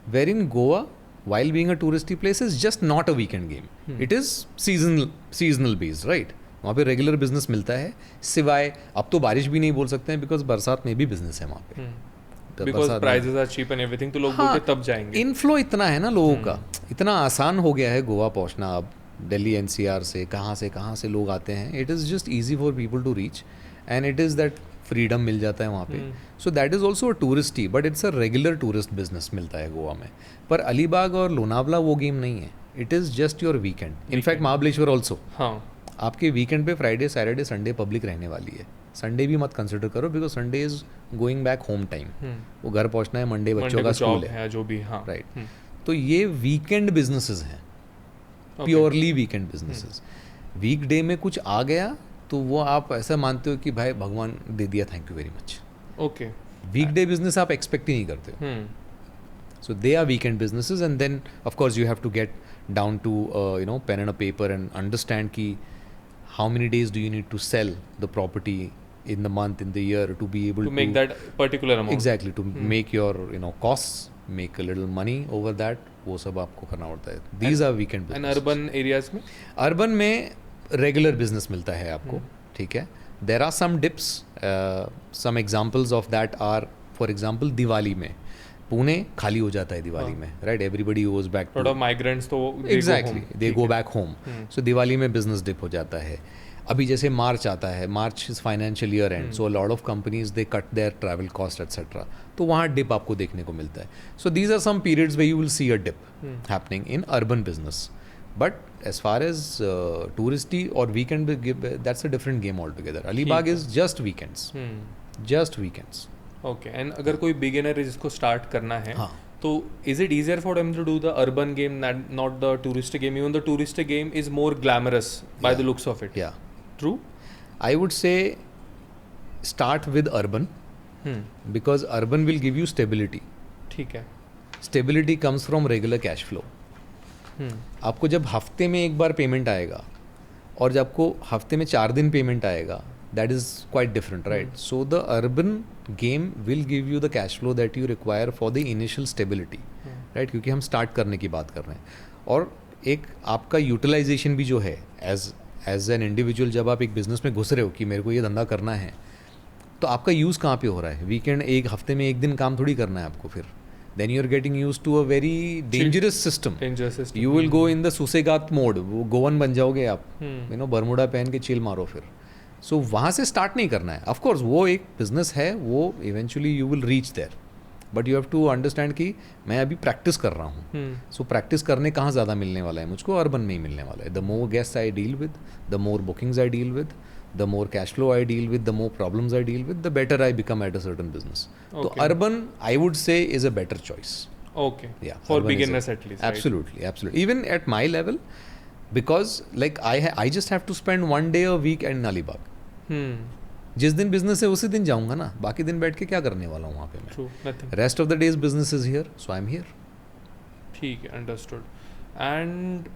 where in Goa while being a touristy place is just not a weekend game. It is seasonal based, right? वहाँ पे regular business मिलता है, सिवाय अब तो बारिश भी नहीं बोल सकते हैं बिकॉज बरसात में भी बिजनेस है वहाँ पे. Because prices are cheap and everything, तो लोग बोलते तब जाएंगे. इनफ्लो इतना है ना लोगों का, इतना आसान हो गया है गोवा पहुँचना. अब दिल्ली एनसीआर से कहाँ से लोग आते हैं. It is just easy for people to reach, and it is that freedom मिल जाता है वहाँ पे. So that is also a touristy, but it's a regular tourist business मिलता है गोवा में. पर अलीबाग और लोनावला वो गेम नहीं है. It is just your weekend. In fact Mahabaleshwar also. हाँ, आपके वीकेंड पे फ्राइडे, सैटरडे, संडे पब्लिक रहने वाली है. संडे भी मत कंसिडर करो because Sunday is going back home time. वो घर पहुँचना है, मंडे बच्चों का स्कूल है, जो भी. हाँ, राइट. तो ये वीकेंड बिजनेसेस हैं, प्योरली वीकेंड बिजनेसेस. वीकडे में कुछ आ गया तो वो आप ऐसा मानते हो कि भाई भगवान दे दिया, thank you very much. Okay. Weekday business आप एक्सपेक्ट ही नहीं करते हो. So they are weekend businesses, and then of course you have to get down to pen and a paper and understand कि how many days do you need to sell the property in the month, in the year, to be able to make that particular amount. Exactly, to make your costs, make a little money over that. वो सब आपको करना पड़ता है. These are weekend business. And urban areas में? Urban में regular business मिलता है आपको, ठीक है. There are some dips. Some examples of that are, for example, Diwali में पुणे खाली हो जाता है दिवाली में, right? Everybody goes back to. Lot of migrants तो exactly they go back home. So Diwali में business dip हो जाता है. अभी जैसे मार्च आता है, March is financial year end, so lot of companies they cut their travel cost etcetera, तो वहाँ डिप आपको देखने को मिलता है. So these are some periods where you will see a dip happening in urban business. But as far as touristy or weekend, that's a different game altogether. Alibag is just weekends. Just weekends. Okay. And अगर कोई beginner है जिसको start करना है, हाँ. तो is it easier for them to do the urban game not the touristic game? Even the touristic game is more glamorous by the looks of it. Yeah. True? I would say start with urban because urban will give you stability. ठीक है. Stability comes from regular cash flow. आपको जब हफ्ते में एक बार payment आएगा और जब आपको हफ्ते में 4 दिन पेमेंट आएगा, that is quite different, right? So the urban game will give you the cash flow that you require for the initial stability, right? क्योंकि हम स्टार्ट करने की बात कर रहे हैं. और एक आपका यूटिलाइजेशन भी जो है एज एन इंडिविजुअल, जब आप एक बिजनेस में घुस रहे हो कि मेरे को ये धंधा करना है, तो आपका यूज़ कहाँ पे हो रहा है? वीकेंड एक हफ्ते में एक दिन काम थोड़ी करना है आपको. फिर then you are getting used to a very dangerous system. You will go in the सुसेगात mode, वो गोवन बन जाओगे आप, you know, बरमुडा पहन के चिल मारो फिर. So वहाँ से स्टार्ट नहीं करना है. Of course वो एक बिजनेस है, वो eventually you will reach there, but you have to understand कि मैं अभी प्रैक्टिस कर रहा हूँ. So प्रैक्टिस करने कहाँ ज़्यादा मिलने वाला है मुझको? अर्बन में ही मिलने वाला है. The more guests I deal with, the more bookings I deal with, the more cash flow I deal with, the more problems I deal with, the better I become at a certain business. So urban, I would say, is a better choice. Okay. Yeah. For beginners at least. Absolutely, right? Absolutely. Even at my level, because like I just have to spend 1 day a week in Alibag. जिस दिन business है उसी दिन जाऊंगा ना, बाकी दिन बैठ के क्या करने वाला हूँ वहाँ पे मैं? True. Nothing. Rest of the days business is here, so I'm here. ठीक है, understood. And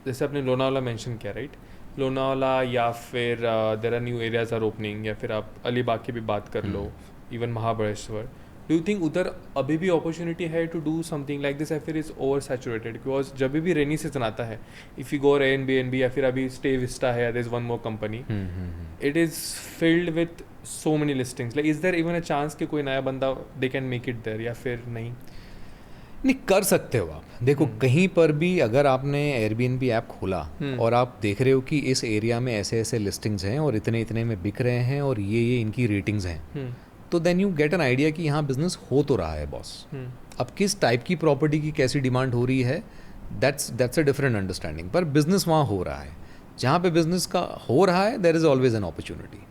जैसे आपने लोनावाला मेंशन किया, राइट? लोनावाला या फिर there are new areas are opening, या फिर आप अलीबाग की भी बात कर लो, even Mahabaleshwar. Do you think उधर अभी भी अपॉर्चुनिटी है to do something like this, या फिर इज ओवर सैचुरेटेड? बिकॉज जब भी रेनी सीजन आता है, इफ़ यू गो एयरबीएनबी या फिर अभी स्टे विस्टा है, there is one more company, it is filled with so many listings. Like is there even a chance कि कोई नया बंदा they can make it there, या फिर नहीं? नहीं, कर सकते हो आप. देखो कहीं पर भी अगर आपने एयरबीएनबी ऐप खोला और आप देख रहे हो कि इस एरिया में ऐसे ऐसे लिस्टिंग्स हैं और इतने इतने में बिक रहे हैं और ये इनकी रेटिंग्स हैं, तो then you get an idea कि यहाँ बिजनेस हो तो रहा है बॉस. अब किस टाइप की प्रॉपर्टी की कैसी डिमांड हो रही है, दैट्स अ डिफरेंट अंडरस्टैंडिंग. पर बिजनेस वहाँ हो रहा है. जहाँ पे बिजनेस का हो रहा है, there is always an opportunity.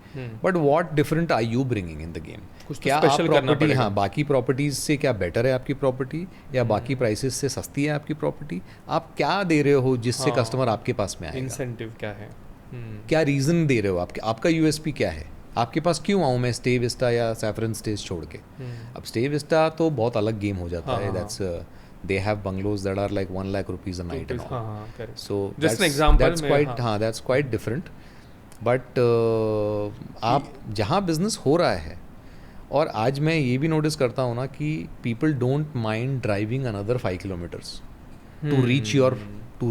But what different are you bringing in the game? क्या आप प्रॉपर्टी, हाँ, बाकी प्रॉपर्टीज से क्या बेटर है आपकी प्रॉपर्टी, या बाकी प्राइसेस से सस्ती है आपकी प्रॉपर्टी? आप क्या दे रहे हो जिससे कस्टमर आपके पास में आएगा? इंसेंटिव क्या है? क्या रीजन दे रहे हो? आपका यूएसपी क्या है? आपके पास क्यों आऊँ मैं स्टे विस्टा या सैफरन स्टेज छोड़ के? अब स्टे विस्टा तो बहुत अलग गेम हो जाता है. That's they have bungalows that are like 1 lakh rupees a night and all. So just an example, that's quite different. But आप जहाँ बिजनेस हो रहा है, और आज मैं ये भी नोटिस करता हूँ ना कि people don't mind driving another 5 kilometers to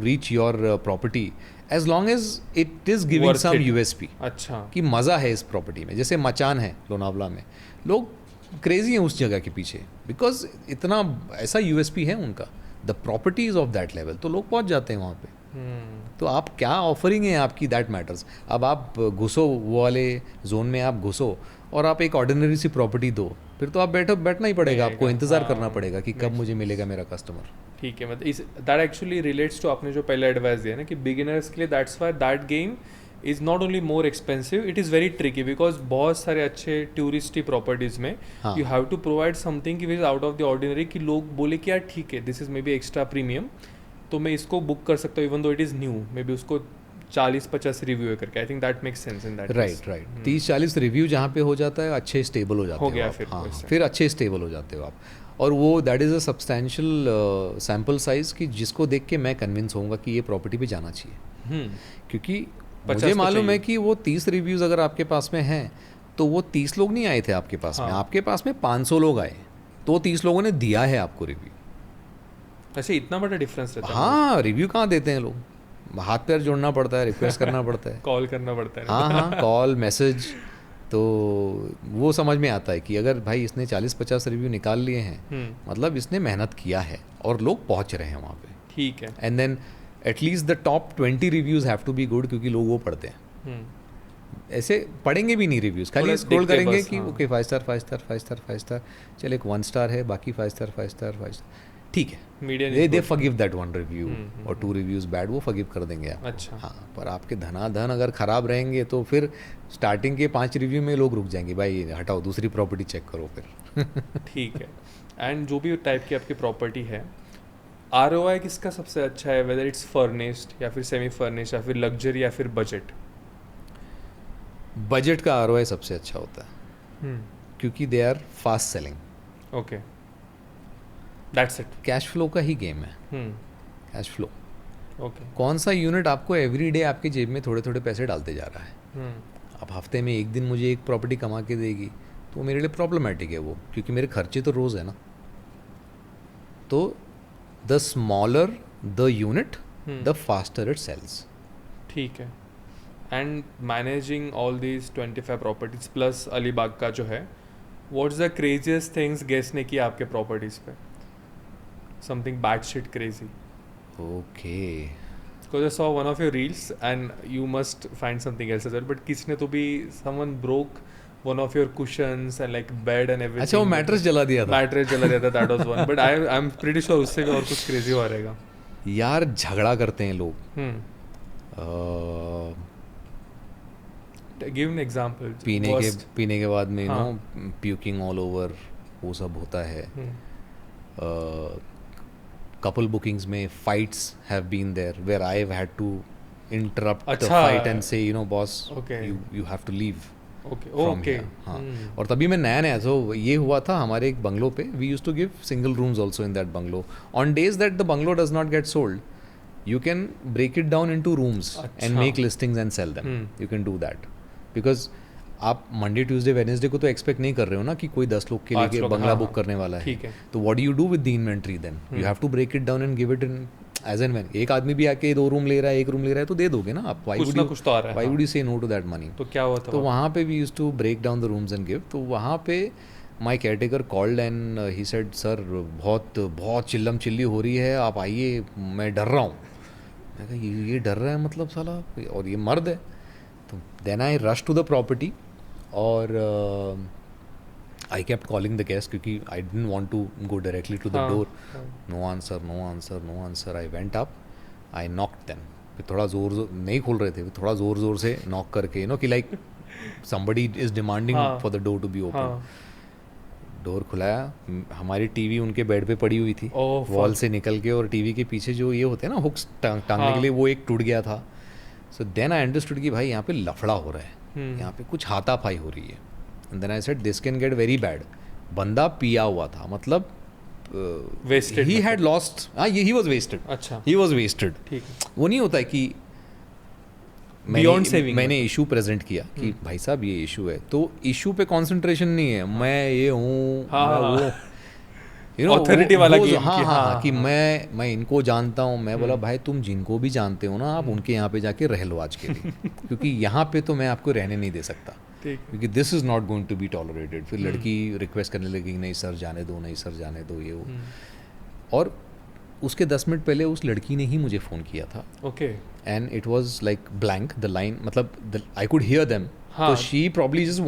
reach your property, as long as it is giving worth some it. USP. अच्छा, कि मज़ा है इस प्रॉपर्टी में. जैसे मचान है लोनावला में, लोग क्रेजी हैं उस जगह के पीछे, बिकॉज इतना ऐसा यूएसपी है उनका, the properties of that level, तो लोग पहुंच जाते हैं वहाँ पे. तो आप क्या ऑफरिंग है आपकी, दैट मैटर्स. अब आप घुसो वो वाले जोन में, आप घुसो और आप एक ऑर्डिनरी सी प्रॉपर्टी दो, फिर तो आप बैठना ही पड़ेगा, आपको इंतजार करना पड़ेगा कि कब मुझे मिलेगा मेरा कस्टमर. ठीक है, मतलब दैट एक्चुअली रिलेट्स टू आपने जो पहले एडवाइस दिया ना कि बिगिनर्स के लिए that's why that game is not only more expensive, it is very tricky, because बहुत सारे अच्छे टूरिस्टी प्रॉपर्टीज़ में you have to provide something कि which out of the ordinary, कि लोग बोले कि यार ठीक है, this is maybe extra premium, तो मैं इसको बुक कर सकता हूँ even though it is new, maybe उसको 40-50 रिव्यू है करके. I think that makes sense in that. Right. 30-40 review जहाँ पे हो जाता है, अच्छे स्टेबल हो जाते हो. हो गया फिर. हाँ, फिर अच्छे स्टेबल हो जाते हो आप. और वो that is a substantial sample size कि जिसको देख के मैं कन्विंस होऊंगा कि ये प्रॉपर्टी पे जाना चाहिए. क्योंकि मुझे मालूम है कि वो 30 रिव्यूज़ अगर आपके पास में हैं, तो वो 30 लोग नहीं आए थे आपके पास में, आपके पास में 500 लोग आए, तो 30 लोगों ने दिया है आपको रिव्यू. अच्छा, इतना बड़ा डिफरेंस रहता है? हाँ, रिव्यू कहाँ देते हैं लोग, हाथ पैर जोड़ना पड़ता है, रिक्वेस्ट करना पड़ता है, कॉल करना पड़ता है. हाँ, कॉल मैसेज. तो वो समझ में आता है कि अगर भाई इसने 40-50 रिव्यू निकाल लिए हैं, मतलब इसने मेहनत किया है और लोग पहुँच रहे हैं वहाँ पे. ठीक है. And then at least the top 20 reviews have to be good, क्योंकि लोग वो पढ़ते हैं. ऐसे पढ़ेंगे भी नहीं रिव्यूज़, खाली थोड़ा स्क्रॉल देखते करेंगे बस, कि हाँ। Okay 5 star 5 star 5 star 5 star, चल एक 1 स्टार है, बाकी 5 स्टार 5 स्टार 5 स्टार, ठीक है, median they forgive that 1 review और 2 रिव्यूज़ बैड, वो फॉरगिव कर देंगे आप। अच्छा। हाँ, पर आपके धनाधन अगर ख़राब रहेंगे तो फिर स्टार्टिंग के 5 रिव्यू में लोग रुक जाएंगे, भाई हटाओ दूसरी प्रॉपर्टी चेक करो फिर। ठीक है। एंड जो भी टाइप की आपकी प्रॉपर्टी है, ROI किसका सबसे अच्छा है, वेदर इट्स फर्निश्ड या फिर सेमी फर्निश्ड या फिर लग्जरी या फिर बजट? बजट का ROI सबसे अच्छा होता है क्योंकि they are fast selling. Okay, that's it. Cash flow का ही गेम है, कैश फ्लो। ओके। कौन सा यूनिट आपको एवरी डे आपकी जेब में थोड़े थोड़े पैसे डालते जा रहा है। अब हफ्ते में एक दिन मुझे एक प्रॉपर्टी कमा के देगी तो मेरे लिए प्रॉब्लमेटिक है वो, क्योंकि मेरे खर्चे तो रोज़ है ना। तो the smaller the unit the faster it sells. ठीक है। And managing all these 25 properties plus Alibag का जो है, what's the craziest things guests ने किया आपके प्रॉपर्टीज पे? Something bad shit crazy? Okay, Because I saw one of your reels and you must find something else as well. But किसने तो भी someone broke one of your cushions and like bed and everything. अच्छा वो mattress जला दिया था। Mattress जला दिया था, that was one. But I'm pretty sure उससे भी और कुछ crazy हुआ रहेगा। यार झगड़ा करते हैं लोग। Give an example. पीने के बाद में हाँ। नो प्यूकिंग ऑल ओवर, वो सब होता है। couple bookings में fights have been there where I've had to interrupt the अच्छा। fight and say, you know, boss, Okay. you have to leave Okay. from Okay. here. हाँ, और तभी मैं नया तो ये हुआ था हमारे एक बंगलो पे, we used to give single rooms also in that bungalow. On days that the bungalow does not get sold, you can break it down into rooms and अच्छा। make listings and sell them. You can do that because आप Monday Tuesday Wednesday को तो expect नहीं कर रहे हो ना कि कोई 10 लोग के लिए बंगला बुक करने वाला है। ठीक है। तो what do you do with the inventory then? You have to break it down and give it in as and when. एक आदमी भी आके 2 रूम ले रहा है, 1 रूम ले रहा है तो दे दोगे ना आप। Why would you say no to that money? तो क्या हुआ था? तो वहाँ पे we used to break down the rooms and give. तो वहाँ पे my caretaker called and he said sir बहुत चिल्लम चिल्ली हो रही है, आप आइए, मैं डर रहा हूँ। मैं कहा ये डर रहा है मतलब साला, और ये मर्द है। तो then I rush to the property और I kept calling the guest क्योंकि I didn't want to go directly to the door. No answer no answer no answer. I went up, I knocked them. फिर थोड़ा जोर नहीं खोल रहे थे, थोड़ा जोर से नॉक करके, यू नो कि like somebody is demanding for the door to be open. Door खुलाया, हमारी टीवी उनके बेड पे पड़ी हुई थी वॉल से निकल के, और टीवी के पीछे जो ये होते हैं ना हुक्स टांगने के लिए, वो एक टूट गया था। सो देन आई अंडरस्टूड कि भाई यहाँ पे लफड़ा हो रहा है, यहाँ पे कुछ हाथापाई हो रही है। And then I said this can get very bad. बंदा पिया हुआ था, मतलब वेस्टेड, ही हैड लॉस्ट, हाँ ही वाज वेस्टेड। अच्छा, ही वाज वेस्टेड। ठीक है। वो नहीं होता है कि मैंने इशू प्रेजेंट किया कि भाई साहब ये इशू है, तो इशू पे कंसंट्रेशन नहीं है, मैं ये हूँ, वो यू नो ऑथोरिटी वाला गेम। हाँ, कि मैं इनको जानता हूँ। मैं बोला भाई तुम जिनको भी जानते हो ना, आप उनके यहाँ पे जाके रह लो आज के लिए, क्योंकि यहाँ पे तो मैं आपको रहने नहीं दे सकता, क्योंकि this is not going to be tolerated. फिर लड़की रिक्वेस्ट करने लगी, नहीं सर जाने दो, नहीं सर जाने दो, ये वो। और उसके 10 मिनट पहले उस लड़की ने ही मुझे फ़ोन किया था। Okay. And it was like blank the line, मतलब आई कुड हियर देम। तो she probably just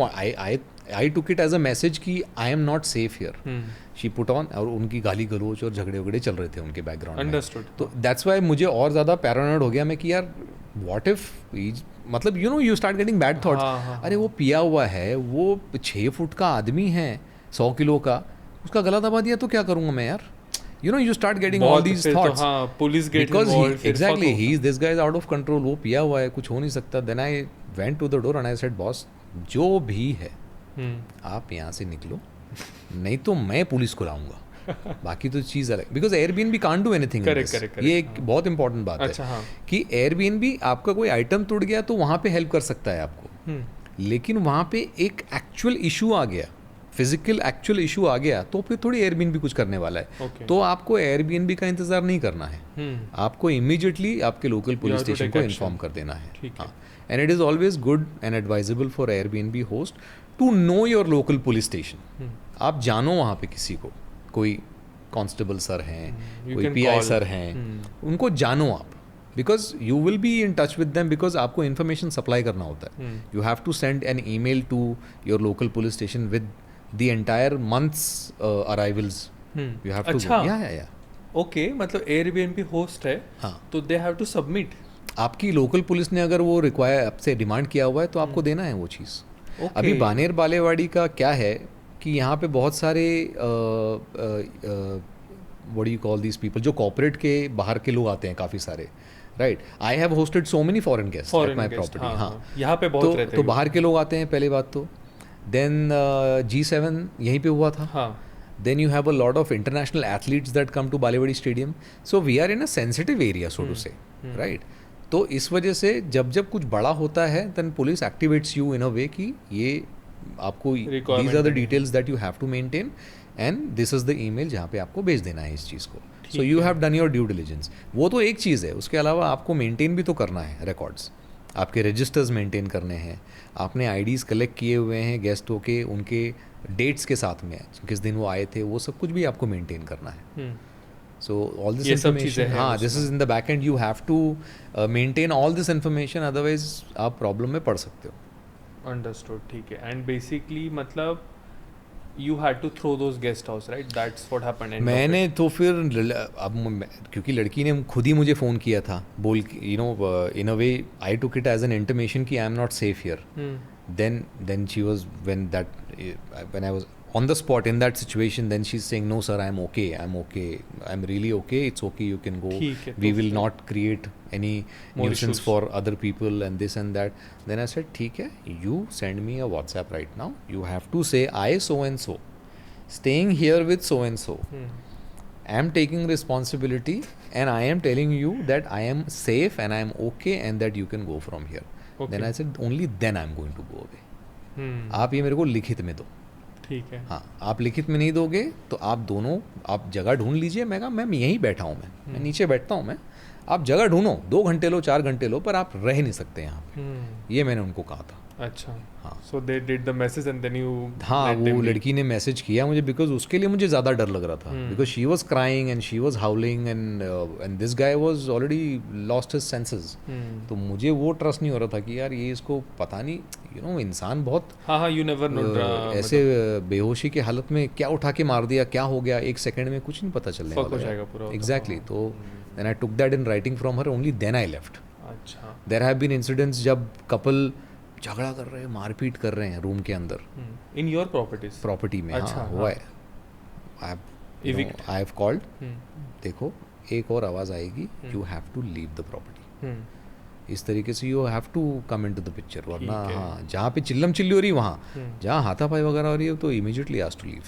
I took it as a message कि I am not safe here. She put on, और उनकी गाली गलोच और झगड़े वगड़े चल रहे थे उनके बैकग्राउंड में। अंडरस्टूड। तो दैट्स वाई मुझे और ज़्यादा पैरानॉइड हो गया मैं कि यार व्हाट इफ, मतलब you know you start getting bad thoughts. अरे वो पिया हुआ है, वो 6 फुट का आदमी है, 100 किलो का, उसका गला दबा दिया तो क्या करूँगा मैं यार? You know, you start getting all these thoughts. Police get because involved. Exactly, this guy is out of control. वो पिया हुआ है, कुछ हो नहीं सकता. Then I went to the door and I said, boss, जो भी है, आप यहाँ से निकलो, नहीं तो मैं पुलिस को लाऊंगा। बाकी तो चीज़ अलग, because Airbnb can't do anything in this. ये एक बहुत इंपॉर्टेंट बात है कि Airbnb आपका कोई आइटम टूट गया तो वहाँ पे हेल्प कर सकता है आपको, लेकिन वहाँ पे एक एक्चुअल इशू आ गया, फिजिकल एक्चुअल इशू आ गया, तो फिर थोड़ी Airbnb कुछ करने वाला है। तो आपको Airbnb का इंतजार नहीं करना है, आपको इमीडिएटली आपके लोकल पुलिस स्टेशन को इन्फॉर्म कर देना है। And it is always good and advisable for Airbnb host to know your local police station. आप जानो वहाँ पे किसी को, कोई कांस्टेबल सर हैं, कोई PI सर हैं, उनको जानो आप, because you will be in touch with them because आपको इन्फॉर्मेशन सप्लाई करना होता है. You have to send an email to your local police station with the entire month's arrivals. You have to. या okay, मतलब Airbnb host है. हाँ, तो they have to submit. आपकी लोकल पुलिस ने अगर वो रिक्वायर आपसे डिमांड किया हुआ है तो आपको देना है वो चीज़. अभी बानेर बालेवाड़ी का क्या है कि यहाँ पे बहुत सारे what do you call these people जो कॉर्पोरेट के बाहर के लोग आते हैं काफ़ी सारे. Right, I have hosted so many foreign guest at my property. हाँ, यहाँ पे बहुत रहते हैं. तो बाहर के लोग आते हैं पहली बात तो. देन G7 यहीं पे हुआ था. हाँ. Then you have a lot of international athletes that come to Balewadi Stadium. So we are in a sensitive area, so to say, right? तो इस वजह से जब जब कुछ बड़ा होता है then police activates you in a way कि ये आपको these are the details that you have to maintain and this is the email जहाँ पे आपको भेज देना है इस चीज़ को. So you have done your due diligence. वो तो एक चीज़ है. उसके अलावा आपको मेंटेन भी तो करना है रिकॉर्ड्स. आपके रजिस्टर्स मेंटेन करने हैं. आपने आईडीज़ कलेक्ट किए हुए हैं गेस्टों के, उनके डेट्स के साथ में किस दिन वो आए थे, वो सब कुछ भी आपको मेंटेन करना है. सो ऑल दिस इन्फॉर्मेशन, हाँ, this is in the back end. You have to maintain all this information, otherwise आप प्रॉब्लम में पड़ सकते हो. अंडरस्टूड. ठीक है. एंड बेसिकली मतलब you had to throw those guest house, right? That's what happened. मैंने तो फिर अब क्योंकि लड़की ने खुद ही मुझे फ़ोन किया था बोल you know in a way I took it as an intimation कि I am not safe here. Then she was when I was on the spot in that situation, then she's saying, no sir, I'm okay, I'm really okay, it's okay, you can go, we will not create any nuisance for other people and this and that. Then I said, ठीक है, you send me a WhatsApp right now, you have to say I so and so staying here with so and so, I am taking responsibility and I am telling you that I am safe and I am okay and that you can go from here. Then I said only then I'm going to go away. आप ये मेरे को लिखित में दो. ठीक है. हाँ, आप लिखित में नहीं दोगे तो आप दोनों आप जगह ढूंढ लीजिए. मैं कहा मैम यहीं बैठा हूँ, मैं नीचे बैठता हूँ, मैं आप जगह ढूंढो, 2 घंटे लो 4 घंटे लो, पर आप रह नहीं सकते यहाँ पे. ये मैंने उनको कहा था. अच्छा. हाँ. So they did the message and then you. हाँ, वो लड़की ने मैसेज किया मुझे बिकॉज उसके लिए मुझे ज़्यादा डर लग रहा था because she was crying and she was हाउलिंग and this guy was already lost his senses. तो मुझे वो ट्रस्ट नहीं हो रहा था कि यार ये इसको पता नहीं, यू नो, इंसान बहुत हाँ यू नेवर नो ऐसे बेहोशी की हालत में क्या उठा के मार दिया, क्या हो गया, 1 सेकंड में कुछ नहीं पता चलने वाला. एग्जैक्टली. तो then I took that in writing from her, only then I left. अच्छा. देयर हैव बीन इंसिडेंट्स जब कपल झगड़ा कर रहे हैं, मारपीट कर रहे हैं रूम के अंदर इन योर प्रॉपर्टी में. अच्छा, हुआ है. आई हैव कॉल्ड, देखो एक और आवाज़ आएगी, you have to leave the property. इस तरीके से you have to come into the picture. वरना हाँ, जहाँ पे चिल्लम चिल्ली हो रही है वहाँ, जहाँ हाथापाई वगैरह हो रही है तो immediately has to leave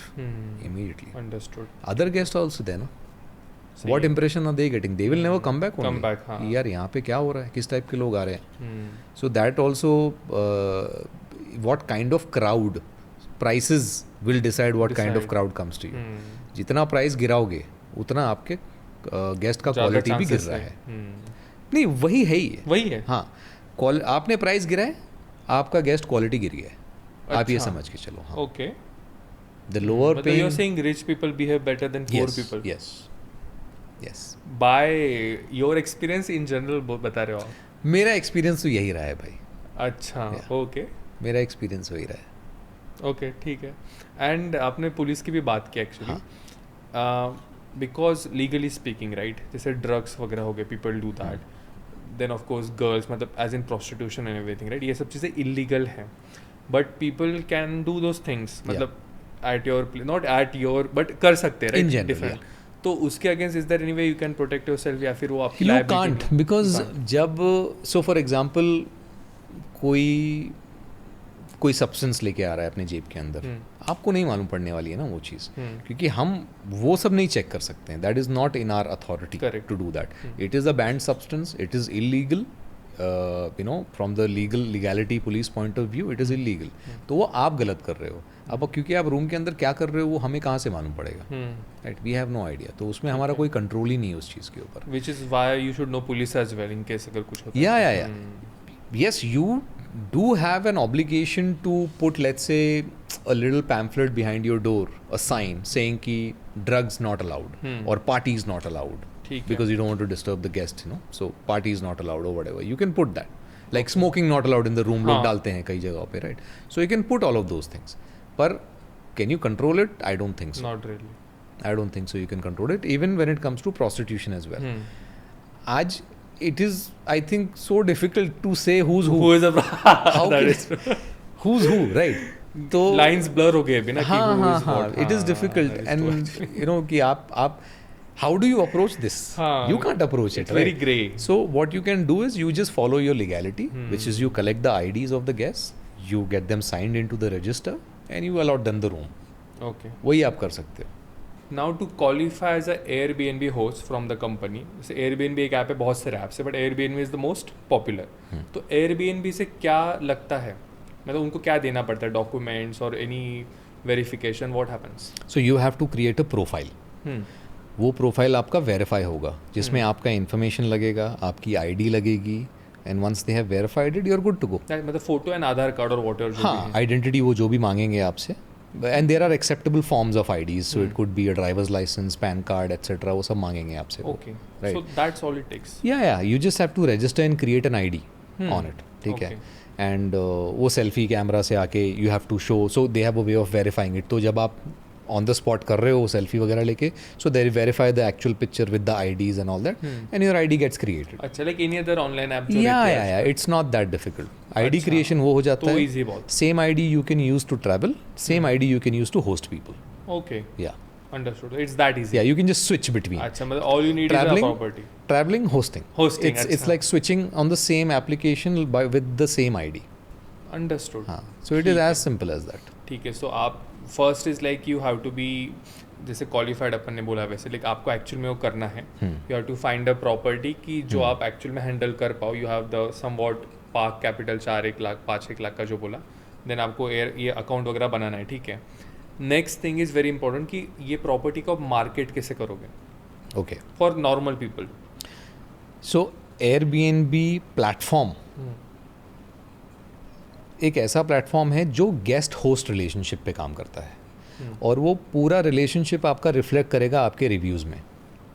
immediately. Understood. Other guest also then what impression are they getting? They will never come back only. हाँ. यार यहाँ पे क्या हो रहा है, किस टाइप के लोग आ रहे हैं. So that also what kind of crowd, prices will decide what kind of crowd comes to you. जितना प्राइस गिराओगे उतना आपके गेस्ट का क्वालिटी भी गिर रहा है. नहीं, वही है ही. वही है. हाँ, आपने प्राइस गिराए, आपका गेस्ट क्वालिटी गिर गया है. आप ये समझ के चलो. Okay. The lower paying. You're saying rich people behave better than poor people. Yes. By your experience in general बता रहे हो आप? मेरा एक्सपीरियंस तो यही रहा है भाई. अच्छा. ओके. मेरा एक्सपीरियंस वही रहा है. ओके, ठीक है. एंड आपने पुलिस की भी बात की actually, because legally speaking, right, जैसे ड्रग्स वगैरह हो गए, people do that. Then of course girls, मतलब as in prostitution and everything, right, ये सब चीज़ें इलीगल हैं, but people can do those things, मतलब at your, not at your, but कर सकते हैं, राइट, डिफरेंट. तो उसके against is there any way you can protect yourself, या फिर वो आपकी यू कांट, बिकॉज जब सो फॉर एग्जांपल कोई सब्सटेंस लेके आ रहा है अपने जेब के अंदर, आपको नहीं मालूम पड़ने वाली है ना वो चीज़, क्योंकि हम वो सब नहीं चेक कर सकते हैं. That is not in our authority to do that. It is a banned substance, it is illegal, you know, from the legality police point of view it is illegal. तो वो आप गलत कर रहे हो. अब क्योंकि आप रूम के अंदर क्या कर रहे हो वो हमें कहाँ से मालूम पड़ेगा, right, we have no idea. तो उसमें हमारा कोई कंट्रोल ही नहीं है उस चीज़ के ऊपर. Which is why you should know police as well in case अगर कुछ होता है. या yes, you do have an obligation to put, let's say, a little pamphlet behind your door, a sign saying कि drugs not allowed or parties not allowed. ठीक है. because you don't want to disturb the guest, you know, so party is not allowed or whatever, you can put that. Like smoking not allowed in the room, लोग हाँ. डालते हैं कई जगहों पे, right? So you can put all of those things, पर can you control it? I don't think so. Not really. I don't think so you can control it, even when it comes to prostitution as well. आज it is, I think, so difficult to say who's who. Who is a How that can- is true. Who's who, right? तो Lines blur हो गए अभी ना कि हाँ who हाँ is हाँ, what. it is हाँ, difficult, that is and true. you know कि आप how do you approach this? हाँ, You can't approach it, It's very right? grey. So what you can do is you just follow your legality, which is you collect the IDs of the guests, you get them signed into the register, and you allot them the room. Okay. वही आप कर सकते हो. Now to qualify as a Airbnb host from the company, जैसे Airbnb एक app है, बहुत सारे ऐप्स है, but Airbnb is the most popular. तो Airbnb से क्या लगता है, मतलब उनको क्या देना पड़ता है, डॉक्यूमेंट्स और any verification, what happens? So you have to create a profile. वो प्रोफाइल आपका वेरीफाई होगा, जिसमें आपका इन्फॉर्मेशन लगेगा, आपकी आईडी लगेगी, and once they have verified it, you are good to go. मतलब फोटो एंड आधार कार्ड और व्हाटएवर जो हाँ, आइडेंटिटी वो जो भी मांगेंगे आपसे, and there are acceptable forms of IDs, so it could be a driver's licence, PAN card etcetera, वो सब मांगेंगे आपसे. Okay, Right. So that's all it takes. Yeah you just have to register and create an ID on it, ठीक है. And वो selfie camera से आके you have to show, so they have a way of verifying it. तो जब आप on the spot कर रहे हो सेल्फी वगैरह लेके, so they verify the actual picture with the IDs and all that, and your ID gets created. अच्छा, like any other online app yeah it's not that difficult. ID creation वो हो जाता तो है. इजी बहुत. Same ID you can use to travel, same ID you can use to host people. Okay, yeah understood, it's that easy. Yeah you can just switch between अच्छा, मतलब all you need is a Traveling? Property. traveling, hosting. Hosting, It's अच्छा. like switching on the same application with the same ID. Understood. हाँ. So it is as simple as that. ठीक है. So आप first is like you have to be, जैसे qualified अपन ने बोला वैसे, लाइक आपको एक्चुअल में वो करना है. You have to find a property की जो आप एक्चुअल में हैंडल कर पाओ. You have the somewhat park capital 4-1 lakh 5-1 lakh का जो बोला, देन आपको ये अकाउंट वगैरह बनाना है. ठीक है. Next thing is very important कि ये प्रॉपर्टी को आप मार्केट कैसे करोगे Okay. For normal people. So Airbnb platform एक ऐसा प्लेटफॉर्म है जो गेस्ट होस्ट रिलेशनशिप पे काम करता है, और वो पूरा रिलेशनशिप आपका रिफ्लेक्ट करेगा आपके रिव्यूज़ में.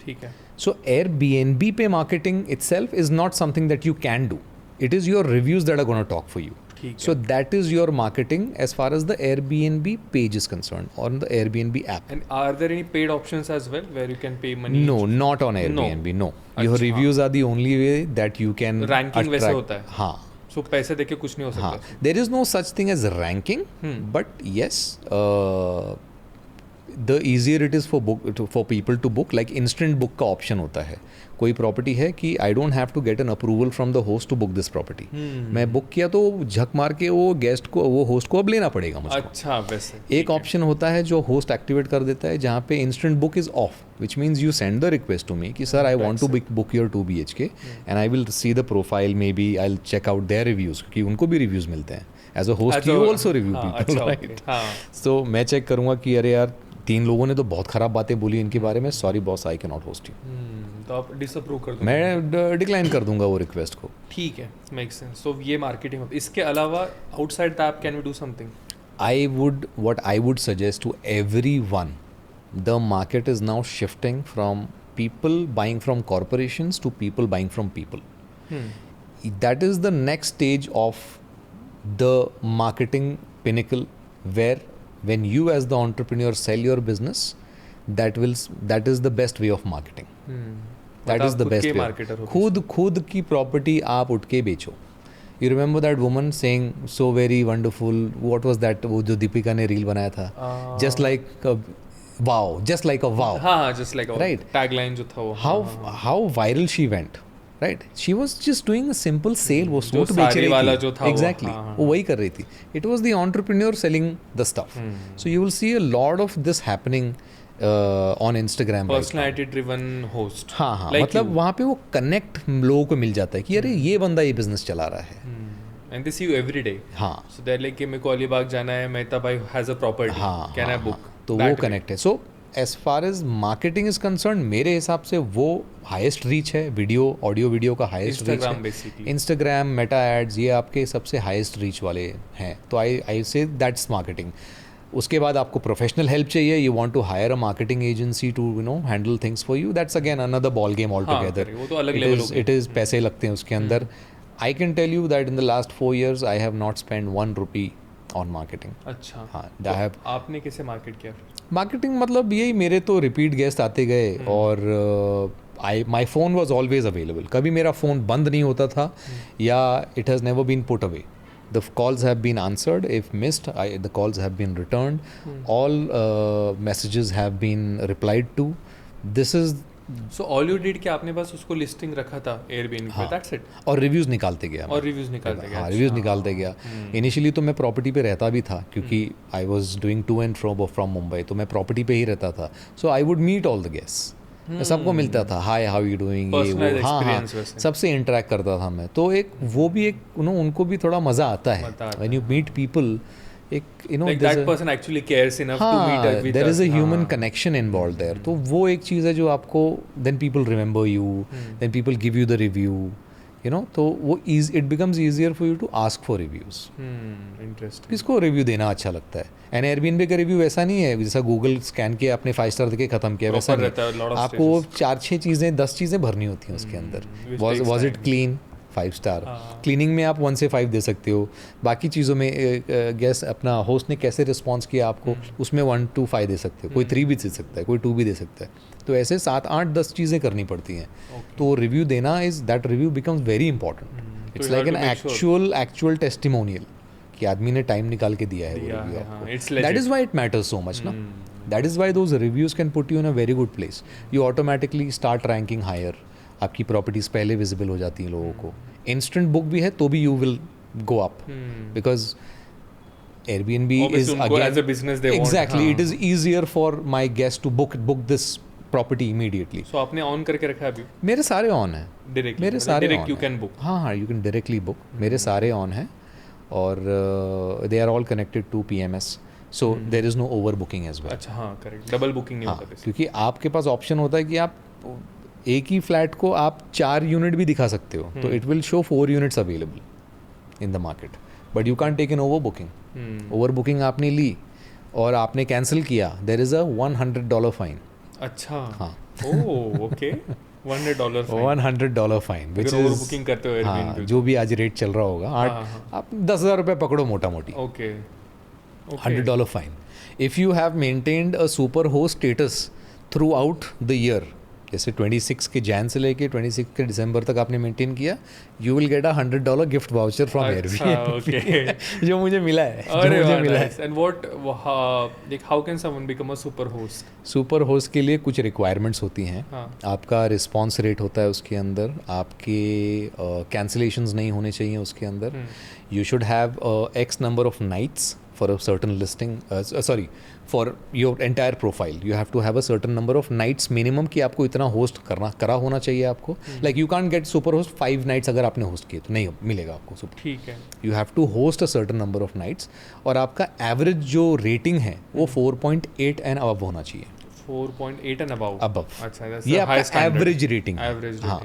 ठीक है. So Airbnb पे marketing itself is not something that you can do. It is your reviews that are going to talk for you. ठीक है. So that is your marketing as far as the Airbnb page is concerned, or the Airbnb app. And are there any paid options as well where you can pay money? No, not on Airbnb. No. Your अच्छा. reviews are the only way that you can Ranking वैसे attract. होता है. हाँ. सो पैसे देके कुछ नहीं हो हाँ. सकता. There is no such thing as ranking, but yes, the easier it is for people to book. Like instant book का option होता है. कोई प्रॉपर्टी है कि I don't have to get an approval from the host to book this property. मैं book किया तो झक मार के वो गेस्ट को, वो होस्ट को अब लेना पड़ेगा मुझको. अच्छा, वैसे एक ऑप्शन होता है जो होस्ट एक्टिवेट कर देता है, जहाँ पे instant book is off, which means you send the request to me कि sir I want to book your 2 BHK, and I will see the profile, maybe I will check out their reviews, क्योंकि उनको भी reviews मिलते हैं. As a host you also review people, right? So मैं check करूंगा कि अरे यार 3 लोगों ने तो बहुत खराब बातें बोली इनके बारे में, sorry boss I can not host you. तो आप डिसअप्रूव कर दो. मैं डिक्लाइन कर दूंगा वो रिक्वेस्ट को. ठीक है, मेक सेंस. सो ये मार्केटिंग. इसके अलावा outside the app can we do something? What I would suggest to everyone, the market is now shifting from people buying from corporations to people buying from people. That is the next stage of the marketing pinnacle, where when you as the entrepreneur sell your business, that is the best way of marketing. That is the best way. Marketer हो. खुद की property आप उठ के बेचो. You remember that woman saying so very wonderful, what was that, वो जो दीपिका ने रील बनाया था, just like a wow. हाँ, just like Right. टैगलाइन जो था वो. How viral she went, right? She was just doing a simple sale, वो सूट बेच साड़ी रही वाला थी. जो था वो, Exactly. हाँ. वो वही कर रही थी. It was the entrepreneur selling the stuff. So you will see a lot of this happening on Instagram. Personality driven host. हाँ, मतलब वहाँ पे वो कनेक्ट लोगों को मिल जाता है कि अरे ये बंदा ये बिजनेस चला रहा है. And this you every day. हाँ. सो दैट लाइक कि मेरे को अलीबाग जाना है, मेहता भाई has a property, can I book? तो वो कनेक्ट है. So as far as marketing is concern, मेरे हिसाब से वो हाईएस्ट रीच है. ऑडियो वीडियो का हाईएस्ट रीच है. इंस्टाग्राम, मेटा एड्स, ये आपके सबसे हाईएस्ट रीच वाले हैं. तो आई से दैट्स मार्केटिंग. उसके बाद आपको प्रोफेशनल हेल्प चाहिए, you want to hire a marketing agency to handle things for you, that's again another ball game all together. वो तो अलग लेवल हो गया. इट इज़ पैसे लगते हैं उसके अंदर. I can tell you that in the last 4 years I have not spend 1 rupee on marketing. अच्छा. हाँ, तो आई हैव. आपने कैसे मार्केट किया? मार्केटिंग मतलब यही, मेरे तो रिपीट गेस्ट आते गए और my phone was always available. कभी मेरा फ़ोन बंद नहीं होता था या it has never been put away. The calls have been answered. If missed, the calls have been returned. All messages have been replied to. This is. So all you did कि आपने बस उसको listing रखा था Airbnb पे, that's it. और reviews निकालते गया. और रिव्यूज़ निकालते गया. हाँ, रिव्यूज़ निकालते गया. इनिशियली तो मैं प्रॉपर्टी पे रहता भी था क्योंकि I was doing to and from Mumbai, तो मैं प्रॉपर्टी पे ही रहता था. So I would meet all the guests. मैं सबको मिलता था, हाय हाउ यू डूइंग, ये वो. हाँ, सबसे इंटरेक्ट करता था मैं. तो एक वो भी एक उनको भी थोड़ा मज़ा आता है व्हेन यू मीट पीपल. एक that person actually cares enough to meet up with us. there is a human connection involved there. तो वो एक चीज़ है जो आपको then people remember you, then people give you the review, तो वो it becomes easier for you to ask for reviews. Interesting. किसको review देना अच्छा लगता है? एंड एयरबीएनबी का रिव्यू वैसा नहीं है जैसा गूगल स्कैन किया आपने 5 स्टार देके खत्म किया, वैसा नहीं. आपको 4-6 चीज़ें 10 चीज़ें भरनी होती हैं उसके अंदर. Was it clean? 5 star. Cleaning में आप 1 से 5 दे सकते हो. बाकी चीज़ों में गेस्ट अपना होस्ट ने कैसे रिस्पॉन्स किया आपको, उसमें 1 to 5 दे सकते हो. कोई 3 भी दे सकता है, कोई 2 भी दे सकता है. तो ऐसे 7-8-10 चीज़ें करनी पड़ती हैं. तो रिव्यू देना that review becomes very important. It's like an actual testimonial कि आदमी ने टाइम निकाल के दिया है वो रिव्यू आपको. That is why it matters so much ना. That is why those reviews can put you in a very good place. You automatically start ranking higher. आपकी प्रॉपर्टीज़ पहले विजिबल हो जाती हैं लोगों को. इंस्टेंट बुक भी है तो भी you will go up because Airbnb is again as a business they exactly want. It is easier for my guests to book this property immediately. So आपने ऑन करके रखा है अभी? मेरे सारे ऑन हैं. Directly मेरे सारे direct you can book. हाँ, you can directly book. मेरे सारे ऑन हैं और they are all connected to PMS. So there is no overbooking as well. अच्छा, हाँ, correct. डबल बुकिंग नहीं होता. क्योंकि आपके पास ऑप्शन होता है कि आप एक ही फ्लैट को आप 4 यूनिट भी दिखा सकते हो. तो it will show 4 units available in the market, but you can take an over booking. Over booking आपने ली और आपने कैंसिल किया, देयर इज अ $100 फाइन. अच्छा. हाँ. Oh, okay. $100 fine which is over booking करते हो Airbnb. जो भी आज रेट चल रहा होगा, आप 10,000 रुपये पकड़ो मोटा मोटी. Okay. $100 fine. If you have maintained a super host status through out the year, जैसे 26 के जैन से लेके 26 के दिसंबर तक आपने मेंटेन किया, you will get $100 gift voucher from Airbnb. जो मुझे मिला है. And what how can someone become a super host? Super host के लिए कुछ रिक्वायरमेंट्स होती हैं. आपका रिस्पॉन्स रेट होता है उसके अंदर, आपके कैंसिलेशंस नहीं होने चाहिए उसके अंदर. You should have X number of nights for a certain listing, for your entire profile. You have to have a certain number of nights minimum कि आपको इतना होस्ट करा होना चाहिए आपको. Like you can't get super host 5 nights अगर आपने host किए तो नहीं मिलेगा आपको super. ठीक है. You have to host a certain number of nights और आपका एवरेज जो रेटिंग है वो 4.8 and above होना चाहिए. 4.8 and above. अच्छा, ये आपका एवरेज रेटिंग. हाँ.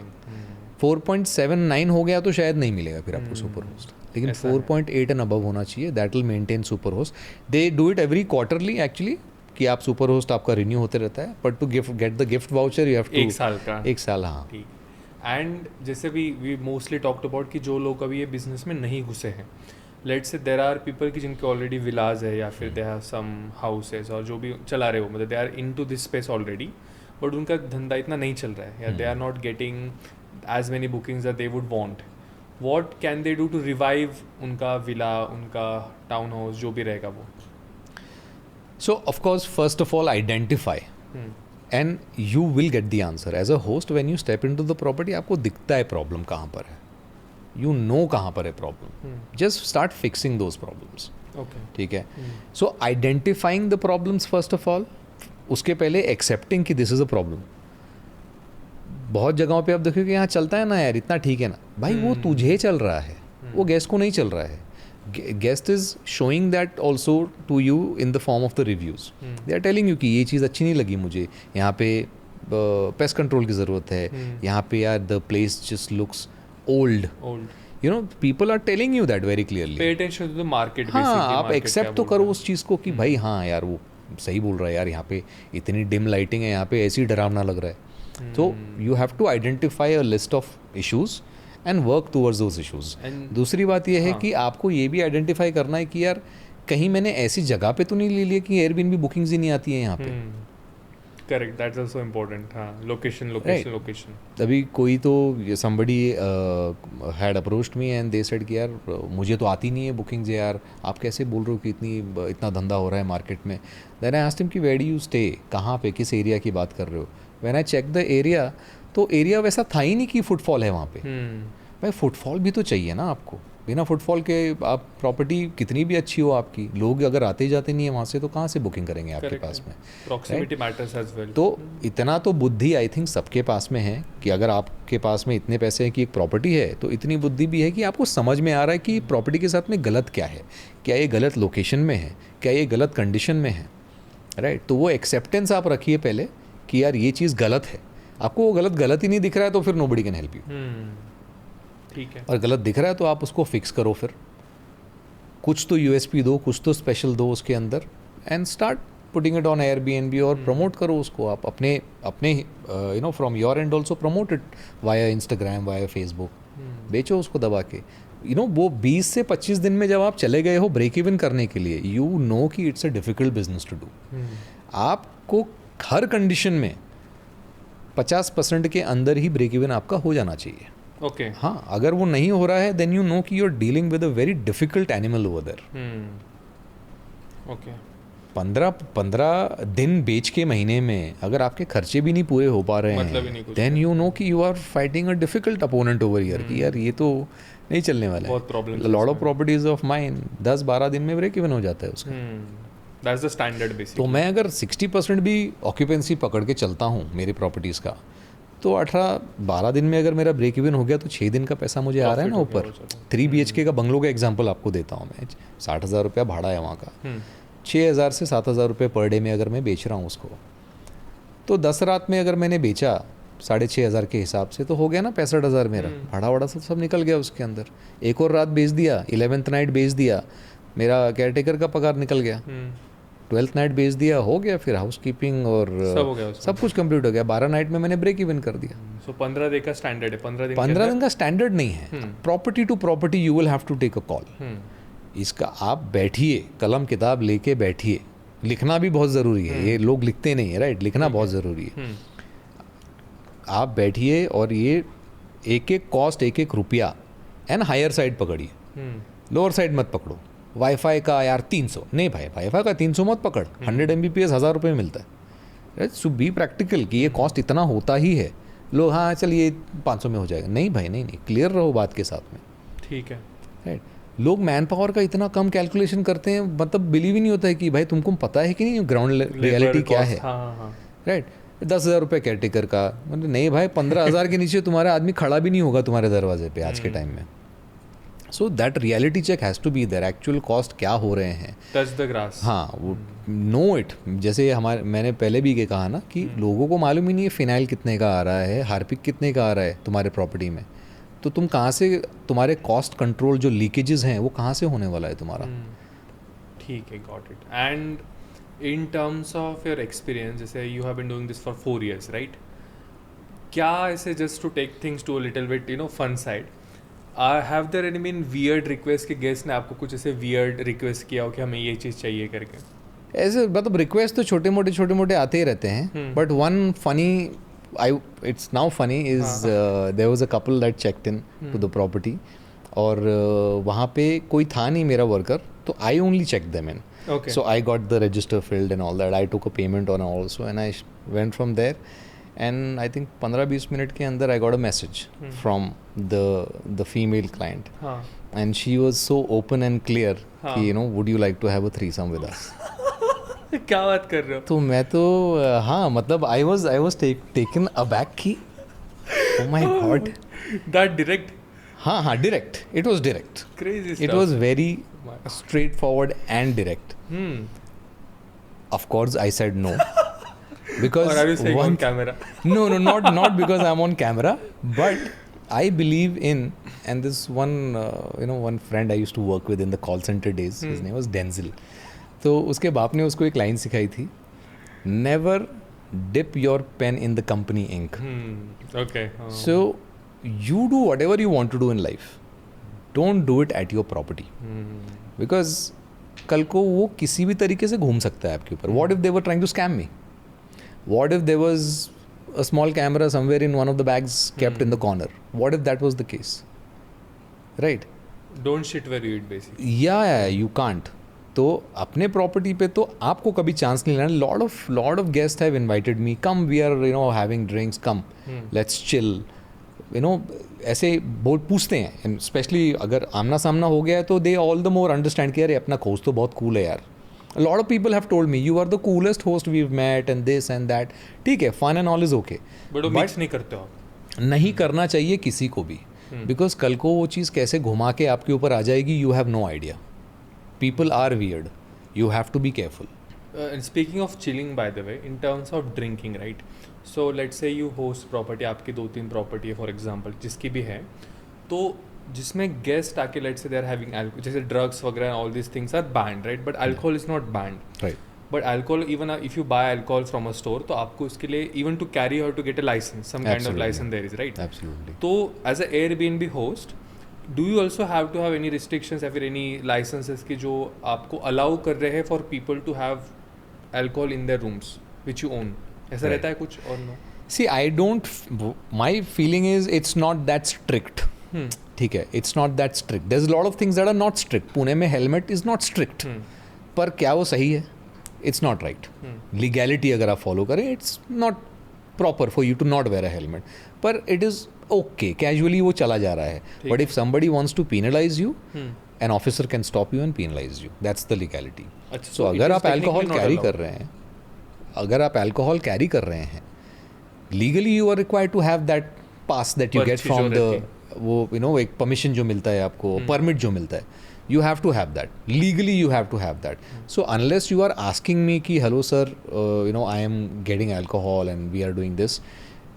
4.79 हो गया तो शायद नहीं मिलेगा फिर आपको सुपर होस्ट, लेकिन 4.8 एंड अबव होना चाहिए. That will maintain super host. They do it every quarterly actually कि आप सुपर होस्ट आपका रिन्यू होते रहता है, but to get the gift voucher you have to 1 साल का. 1 साल. हाँ. एंड जैसे वी मोस्टली टॉक्ड अबाउट कि जो लोग अभी ये बिजनेस में नहीं घुसे हैं, let's say there are people की जिनके ऑलरेडी विलाज है या फिर दे हैव सम हाउसेज और जो भी चला रहे हो, मतलब they are into this space already, but उनका धंधा इतना नहीं चल रहा है या they are not getting as many bookings that they would want. What can they do to revive उनका विला, उनका टाउन हाउस, जो भी रहेगा वो? So of course first of all identify and you will get the answer. As a host when you step into the property आपको दिखता है problem कहाँ पर है, you know कहाँ पर है problem. Just start fixing those problems. Okay. ठीक है. So identifying the problems first of all, उसके पहले accepting कि this is a problem. बहुत जगहों पे आप देखो कि यहाँ चलता है ना यार, इतना ठीक है ना भाई, वो तुझे चल रहा है, वो गेस्ट को नहीं चल रहा है. Guest is showing that also to you in the form of the reviews. They are telling you कि ये चीज़ अच्छी नहीं लगी मुझे, यहाँ पे पेस्ट कंट्रोल की ज़रूरत है, यहाँ पे यार the place just looks old. You know people are telling you that very clearly. Pay attention to the market. हाँ, आप एक्सेप्ट तो करो उस चीज़ को कि भाई हाँ यार वो सही बोल रहा है यार, यहाँ पे इतनी डिम लाइटिंग है, यहाँ पे ऐसी डरावना लग रहा है. तो you have to identify a list of issues and work towards those issues. दूसरी बात यह है कि आपको ये भी आइडेंटिफाई करना है कि यार कहीं मैंने ऐसी जगह पे तो नहीं ले लिया कि एयरबीएनबी बुकिंग्स ही नहीं आती है यहाँ पे. Correct, that's also important. हाँ, लोकेशन. अभी कोई तो somebody had approached me and they said कि यार मुझे तो आती नहीं है बुकिंग्स यार, आप कैसे बोल रहे हो कि इतना धंधा हो रहा है मार्केट में. Then I asked him कि where do you stay, कहाँ पे, किस एरिया की बात कर रहे हो. When I checked the area, तो एरिया वैसा था ही नहीं कि फुटफॉल है वहाँ पे. भाई फुटफॉल भी तो चाहिए ना आपको. बिना फुटफॉल के आप प्रॉपर्टी कितनी भी अच्छी हो आपकी, लोग अगर आते जाते नहीं है वहाँ से तो कहाँ से बुकिंग करेंगे आपके पास में. Proximity matters as well. तो इतना तो बुद्धि आई थिंक सबके पास में है कि अगर आपके पास में इतने पैसे हैं कि एक प्रॉपर्टी है, तो इतनी बुद्धि भी है कि आपको समझ में आ रहा है कि प्रॉपर्टी के साथ में गलत क्या है, क्या ये गलत लोकेशन में है, क्या ये गलत कंडीशन में है. राइट. तो वो एक्सेप्टेंस आप रखिए पहले कि यार ये चीज़ गलत है. आपको वो गलत ही नहीं दिख रहा है तो फिर नोबडी कैन हेल्प यू. ठीक है. और गलत दिख रहा है तो आप उसको फिक्स करो. फिर कुछ तो यूएसपी दो, कुछ तो स्पेशल दो उसके अंदर, and start putting it on Airbnb और प्रमोट करो उसको. आप अपने you know from your and also promote it via Instagram, via Facebook. बेचो उसको दबा के. यू नो वो 20 से 25 दिन में जब आप चले गए हो ब्रेक इवन करने के लिए, यू नो कि it's a difficult business to do. आपको हर कंडीशन में 50% के अंदर ही ब्रेक इवन आपका हो जाना चाहिए. ओके. हाँ, अगर वो नहीं हो रहा है देन यू नो कि you are dealing with a very difficult animal over there. Okay. 15 दिन बेच के महीने में अगर आपके खर्चे भी नहीं पूरे हो पा रहे हैं, देन यू नो कि you are fighting a difficult opponent over here कि यार ये तो नहीं चलने वाला है. बहुत problem. Lot of properties of mine 10-12 दिन में ब्रेक इवन हो जाता है उसका. That's the standard basically. तो मैं अगर 60% भी ऑक्यूपेंसी पकड़ के चलता हूँ मेरी प्रॉपर्टीज़ का, तो 18-12 दिन में अगर मेरा ब्रेक इवन हो गया तो 6 दिन का पैसा मुझे आ रहा है ना ऊपर. 3 BHK का बंगलो का एग्जांपल आपको देता हूँ मैं. 60,000 रुपया भाड़ा है वहाँ का. 6,000 से 7,000 रुपये पर डे में अगर मैं बेच रहा हूँ उसको, तो 10 रात में अगर मैंने बेचा 6,500 के हिसाब से तो हो गया ना 65,000 मेरा. भाड़ा वाड़ा सब निकल गया उसके अंदर. एक और रात बेच दिया, 11th नाइट बेच दिया, मेरा केयरटेकर का पगार निकल गया. 12th नाइट बेच दिया, हो गया. फिर हाउस कीपिंग और सब कुछ कंप्लीट हो गया. 12 नाइट में मैंने ब्रेक इवन कर दिया. सो 15 दिन का स्टैंडर्ड है. 15 दिन का स्टैंडर्ड नहीं है. Property to property you will have to take a call. इसका आप बैठिए, कलम किताब लेके बैठिए. लिखना भी बहुत ज़रूरी है. ये लोग लिखते नहीं है. राइट. लिखना बहुत ज़रूरी है. आप बैठिए और ये एक एक कॉस्ट, एक एक रुपया एंड हायर साइड पकड़िए. लोअर साइड मत पकड़ो. वाईफाई का यार 300 नहीं भाई, वाईफाई का 300 मत पकड़. 100 Mbps 1,000 रुपये मिलता है. राइट. सो बी प्रैक्टिकल कि ये कॉस्ट इतना होता ही है. लो हाँ चल ये 500 में हो जाएगा. नहीं भाई, नहीं. क्लियर रहो बात के साथ में. ठीक है. राइट. लोग मैन पावर का इतना कम कैलकुलेशन करते हैं, मतलब बिलीव ही नहीं होता है कि भाई तुमको पता है कि नहीं ग्राउंड रियलिटी क्या है. राइट. 10,000 रुपये केयरटेकर का, मतलब नहीं भाई 15,000 के नीचे तुम्हारा आदमी खड़ा भी नहीं होगा तुम्हारे दरवाजे पे आज के टाइम में. So that reality check has to be there. Actual cost क्या हो रहे हैं. Touch the grass. हाँ, वो नो इट. जैसे मैंने पहले भी ये कहा ना कि लोगों को मालूम ही नहीं है फिनाइल कितने का आ रहा है, हार्पिक कितने का आ रहा है तुम्हारे प्रॉपर्टी में. तो तुम कहाँ से, तुम्हारे कॉस्ट कंट्रोल जो लीकेजेस हैं वो कहाँ से होने वाला है तुम्हारा. ठीक है, got it. And in terms of your experience, जैसे you have been doing this for 4 years, right? क्या ऐसे just to take things to a little bit fun side, have there any been weird request कि guest ने आपको कुछ ऐसे weird request किया हो कि हमें ये चीज़ चाहिए करके? ऐसे मतलब रिक्वेस्ट तो छोटे मोटे आते ही रहते हैं. But one funny, it's now funny is there was a couple that checked in to the property और वहाँ पे कोई था नहीं मेरा वर्कर, तो I only checked them in. Okay. So I got the register filled and all that. I took a payment on also and I went from there. And I think 15-20 minute के अंदर I got a message from the female client. And she was so open and clear कि would you like to have a threesome with us? क्या बात कर रहे हो? तो मैं तो हाँ मतलब I was taken aback कि oh my god. That direct? हाँ direct. It was direct. Crazy stuff. It was very straightforward and direct. Of course I said no. Because or are you saying on camera? No, not because I'm on camera, but I believe in, and this one one friend I used to work with in the call center days, his name was Denzel. तो उसके बाप ने उसको एक line सिखाई थी, never dip your pen in the company ink. Okay. So you do whatever you want to do in life, don't do it at your property, because कल को वो किसी भी तरीके से घूम सकता है आपके ऊपर. What if they were trying to scam me? What if there was a small camera somewhere in one of the bags kept in the corner? What if that was the case? Right? Don't shit where you eat, basically. Yeah, you can't. तो अपने property पे तो आपको कभी chance नहीं लेना. Lot of guest have invited me, come we are having drinks, come let's chill, ऐसे पूछते हैं. स्पेशली अगर आमना सामना हो गया है तो they all the more understand कि अरे अपना होस्ट तो बहुत कूल है यार. A lot of people have told me you are the coolest host we've met and this and that. ठीक है, fun and all is okay. But वो mix नहीं करते हो. नहीं करना चाहिए किसी को भी, because कल को वो चीज़ कैसे घुमा के आपके ऊपर आ जाएगी, you have no idea. People are weird. You have to be careful. And speaking of chilling, by the way, in terms of drinking, right? So let's say you host property, आपकी 2-3 property है for example, जिसकी भी है, तो जिसमें guest आके let's say they are having alcohol, जैसे drugs वगैरह, all this things are banned, right? But alcohol is not banned, right? But alcohol, even if you buy alcohol from a store, तो आपको इसके लिए even to carry you have to get a license, some kind of license there is, right? Absolutely. तो as a Airbnb host, do you also have to have any restrictions या फिर any licences की जो आपको allow कर रहे हैं for people to have alcohol in their rooms which you own? ऐसा रहता है कुछ और no? See, I don't. My feeling is it's not that strict. ठीक है, it's not that strict. There's a lot of things that are not strict. Pune में helmet is not strict. पर क्या वो सही है? It's not right. Legality अगर आप follow करें, it's not proper for you to not wear a helmet. पर it is okay. Casually वो चला जा रहा है. But if somebody wants to penalize you, an officer can stop you and penalize you. That's the legality. So अगर आप alcohol carry कर रहे हैं, अगर आप alcohol carry कर रहे हैं, legally you are required to have that pass that you get from the वो एक permission जो मिलता है आपको, permit जो मिलता है, you have to have that. Legally you have to have that. So unless you are asking me कि hello sir, I am getting alcohol and we are doing this,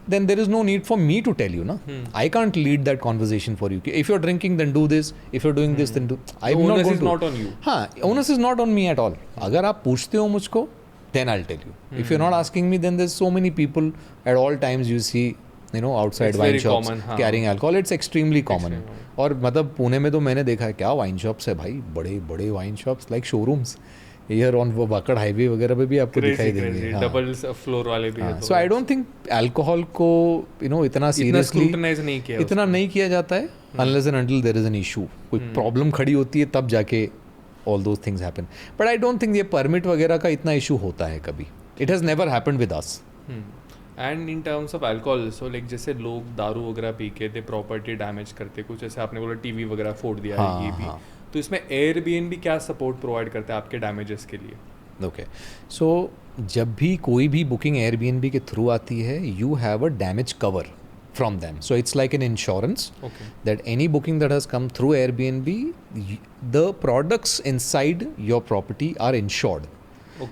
then there is no need for me to tell you, na? I can't lead that conversation for you. If you're drinking, then do this. If you're doing this, then do. I'm not going to. Onus is not on you. हाँ, onus is not on me at all. अगर आप पूछते हो मुझको, then I'll tell you. If you're not asking me, then there's so many people at all times you see, outside It's wine very shops common, हाँ. carrying alcohol. It's extremely common. और मतलब पुणे में तो मैंने देखा है, क्या वाइन शॉप्स है भाई, बड़े बड़े wine shops like showrooms here on वो बाकड़ हाईवे वगैरह पे भी आपको दिखाई देंगे. डबल फ्लोर वाले भी हैं. So I don't think alcohol को इतना सीरियसली इतना नहीं किया जाता है, unless and until there is an issue. कोई प्रॉब्लम खड़ी होती है तब जाके all those things happen. But I don't think ये permit वगैरह का इतना issue होता है कभी. It has never happened with us. And in terms of alcohol, so like जैसे लोग दारू वगैरह पी के दे प्रॉपर्टी डैमेज करते, कुछ जैसे आपने बोला टीवी वगैरह फोड़ दिया है, ये भी, तो इसमें एयरबीएनबी क्या सपोर्ट प्रोवाइड करता है आपके डैमेजेस के लिए? Okay. So जब भी कोई भी बुकिंग एयरबीएनबी के थ्रू आती है, you have a damage cover from them. So it's like an insurance that any booking that has come through Airbnb, the products inside your property are insured.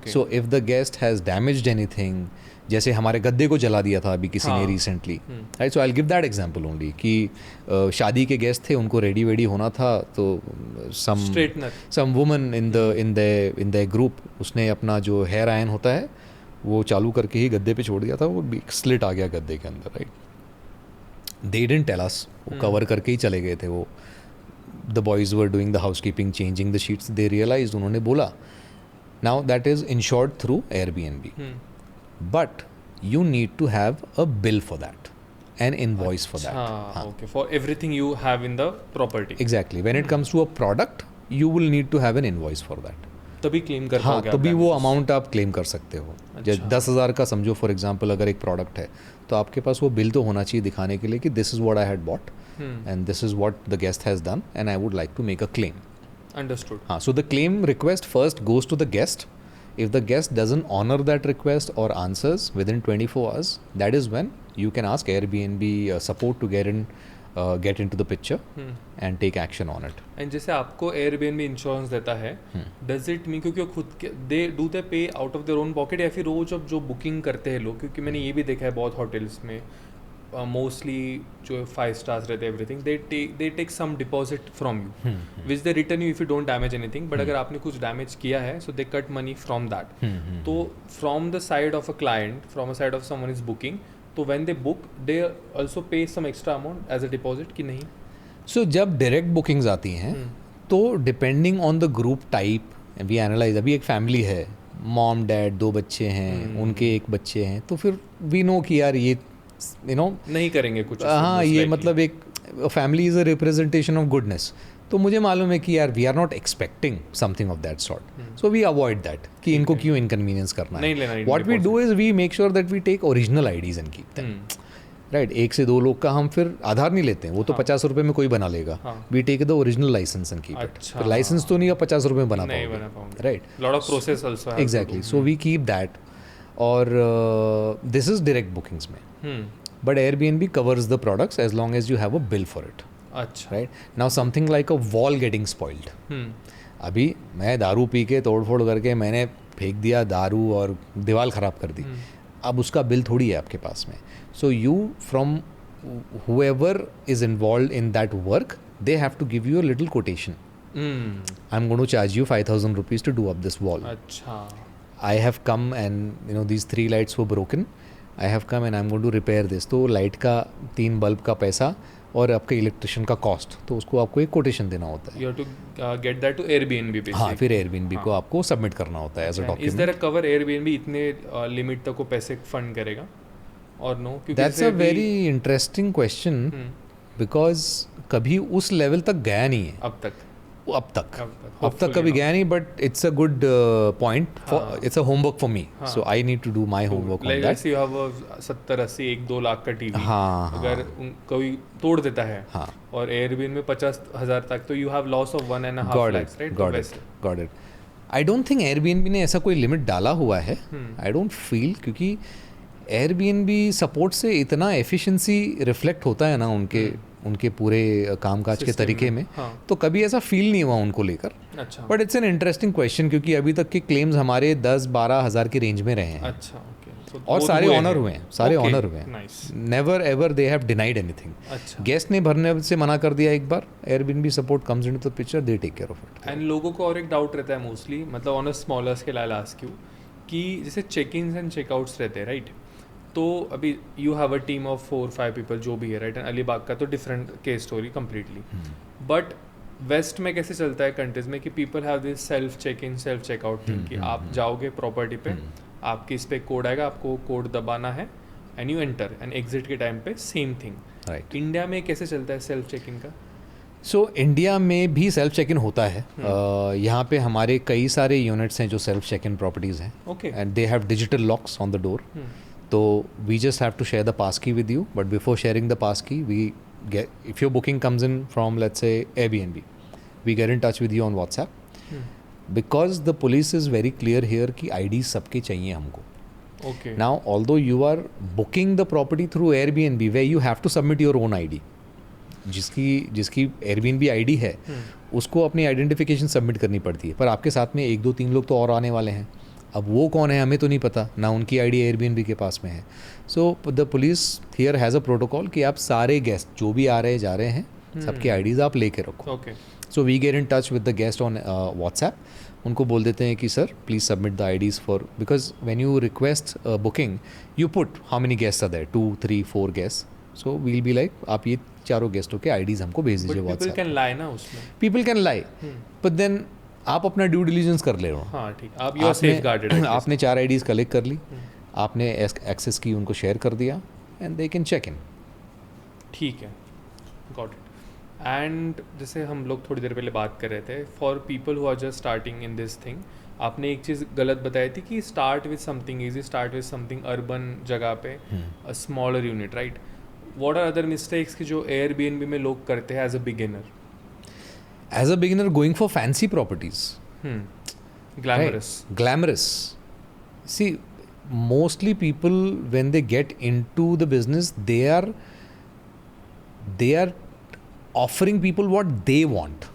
So if the guest has damaged anything, जैसे हमारे गद्दे को जला दिया था अभी किसी ने recently, right? So I'll give that example only कि शादी के गेस्ट थे, उनको रेडी वेडी होना था, तो some woman in the group, उसने अपना जो हेयर आयन होता है वो चालू करके ही गद्दे पे छोड़ दिया था, वो स्लिट आ गया गद्दे के अंदर, right? They didn't tell us. वो कवर करके ही चले गए थे वो. The boys were doing the housekeeping, changing the sheets. They realized, उन्होंने बोला. Now that is insured through Airbnb. But you need to have a bill for that, an invoice for that. Okay, for everything you have in the property. Exactly. When it comes to a product, you will need to have an invoice for that. तभी claim कर पाओगे. हाँ, तभी वो amount आप claim कर सकते हो. 10,000 का समझो फॉर एग्जांपल अगर एक प्रोडक्ट है, तो आपके पास वो बिल तो होना चाहिए दिखाने के लिए कि this is what I had bought and this is what the guest has done and I would like to make a claim. Understood. हाँ, so the claim request first goes to the guest. If the guest doesn't honor that request or answers within 24 hours, that is when you can ask Airbnb support to get into the picture and take action on it. And जैसे आपको Airbnb insurance देता है, does it mean, क्योंकि खुद के they pay out of their own pocket, या फिर वो जब जो बुकिंग करते हैं लोग, क्योंकि मैंने ये भी देखा है बहुत होटल्स में, मोस्टली जो 5 stars रहते हैं everything they take some deposit from you which they return you if you don't damage anything, but अगर आपने कुछ डैमेज किया है so they cut money from that. तो from the side of a client, from a side of someone is booking, तो when they book they also pay some extra amount as a deposit कि नहीं? So जब direct bookings आती हैं तो depending on the group type we analyse. अभी एक family है, मॉम डैड 2 बच्चे हैं, उनके 1 बच्चे हैं, तो फिर वी नो कि यार ये नहीं करेंगे कुछ. हाँ, ये मतलब एक family is a representation of goodness. तो मुझे मालूम है कि यार we are not expecting something of that sort, so we avoid that कि इनको क्यों इनकन्वीनियंस करना है. What we do is we make sure that we take original IDs and keep them. Right, 1 से 2 लोग का हम फिर आधार नहीं लेते हैं, वो तो 50 रुपये में कोई बना लेगा. We take the original licence and keep it. फिर लाइसेंस तो नहीं आप 50 रुपये में बना पाओगे. Right, lot of process also. Exactly, so we keep that. और दिस इज डायरेक्ट बुकिंग्स में. But Airbnb covers the products as long as you have a bill for it. अच्छा. Right? Now something like a wall getting spoiled. अभी मैं दारू P के तोड़-फोड़ करके मैंने फेंक दिया दारू और दीवार ख़राब कर दी. अब उसका बिल थोड़ी है आपके पास में. So you from whoever is involved in that work, they have to give you a little quotation. I'm going to charge you 5,000 rupees to do up this wall. अच्छा. I have come and these 3 lights were broken. I have come and I'm going to repair this. तो light का 3 bulb का पैसा और आपके electrician का cost, तो उसको आपको एक कोटेशन देना होता है. You have to get that to Airbnb basically. हाँ, फिर Airbnb को आपको सबमिट करना होता है as a document. Is there a cover Airbnb इतने लिमिट तक को पैसे फंड करेगा और no? That's a very interesting question because कभी उस लेवल तक गया नहीं है अब तक कभी गया नहीं. But it's a good point, it's a homework for me, so I need to do my homework on that. You have 70-80 1-2 लाख का टीवी, हाँ, अगर कोई तोड़ देता है हाँ, और Airbnb में 50,000 तक, तो you have loss of 1.5 lakhs, right? Got it. I don't think Airbnb ने ऐसा कोई लिमिट डाला हुआ है. आई डोंट फील, क्योंकि Airbnb सपोर्ट से इतना एफिशिएंसी रिफ्लेक्ट होता है ना उनके पूरे कामकाज के तरीके में. तो कभी ऐसा फील नहीं हुआ उनको लेकर. अच्छा. But it's an interesting question, क्योंकि अभी तक के क्लेम्स हमारे 10-12 हज़ार के रेंज में रहे हैं. अच्छा, ओके. और सारे ऑनर हुए हैं, never ever they have denied anything. Guest ने भरने से मना कर दिया एक बार, Airbnb support comes into the picture, they take care of it. And लोगों को और एक डाउट रहता है मोस्टली, मतलब on a smaller scale I ask you, कि जैसे चेक इन्स एंड चेकआउट्स रहते हैं, राइट? तो अभी you have a team of 4-5 people जो भी है, राइट? एंड अलीबाग का तो different case story completely. But west में कैसे चलता है कंट्रीज में कि people have this self check in self checkout thing, कि आप जाओगे प्रॉपर्टी पे, आपके इस पे कोड आएगा, आपको कोड दबाना है and you enter, and exit के टाइम पे सेम थिंग. राइट. इंडिया में कैसे चलता है सेल्फ चेक इन का? सो इंडिया में भी सेल्फ चेक इन होता है. यहाँ पे हमारे कई सारे यूनिट्स हैं जो सेल्फ चेक इन प्रॉपर्टीज़ हैं. Okay. And they have digital locks on the door. तो we just have to share the passkey with you, but before sharing the passkey, if your booking comes in from, let's say, Airbnb, we get in touch with you on WhatsApp, because the police is very clear here कि ID सबके चाहिए हमको. Okay. Now, although you are booking the property through Airbnb, where you have to submit your own ID, जिसकी Airbnb ID है, उसको अपनी identification submit करनी पड़ती है, पर आपके साथ में 1-2-3 लोग तो और आने वाले हैं. अब वो कौन है हमें तो नहीं पता ना, उनकी आईडी Airbnb के पास में है. So the police here has a protocol कि आप सारे गेस्ट जो भी आ रहे जा रहे हैं, सबकी आईडीज़ आप लेके रखो. So we get in touch with the guest on WhatsApp. उनको बोल देते हैं कि sir please submit the IDs for, because when you request booking you put how many guest are there, 2, 3, 4 guest. So we'll be like आप ये चारों गेस्टों के आईडीज़ हमको भेज दीजिए WhatsApp. People can lie, but then आप अपना ड्यू डिलीजेंस कर ले रहे हो. हाँ, ठीक. आप यू आर सेफगार्डेड. आपने 4 आईडीज़ कलेक्ट कर ली, आपने एक्सेस की, उनको शेयर कर दिया, and they can check in. ठीक है, गॉट इट. एंड जैसे हम लोग थोड़ी देर पहले बात कर रहे थे, for people who are just starting in this thing, आपने एक चीज़ गलत बताई थी कि start with something easy, start with something urban जगह पे, a smaller unit, right? What are other mistakes कि जो Airbnb में लोग करते हैं as a beginner? As a beginner, going for fancy properties. Glamorous. Right? Glamorous. See, mostly people, when they get into the business, they are offering people what they want.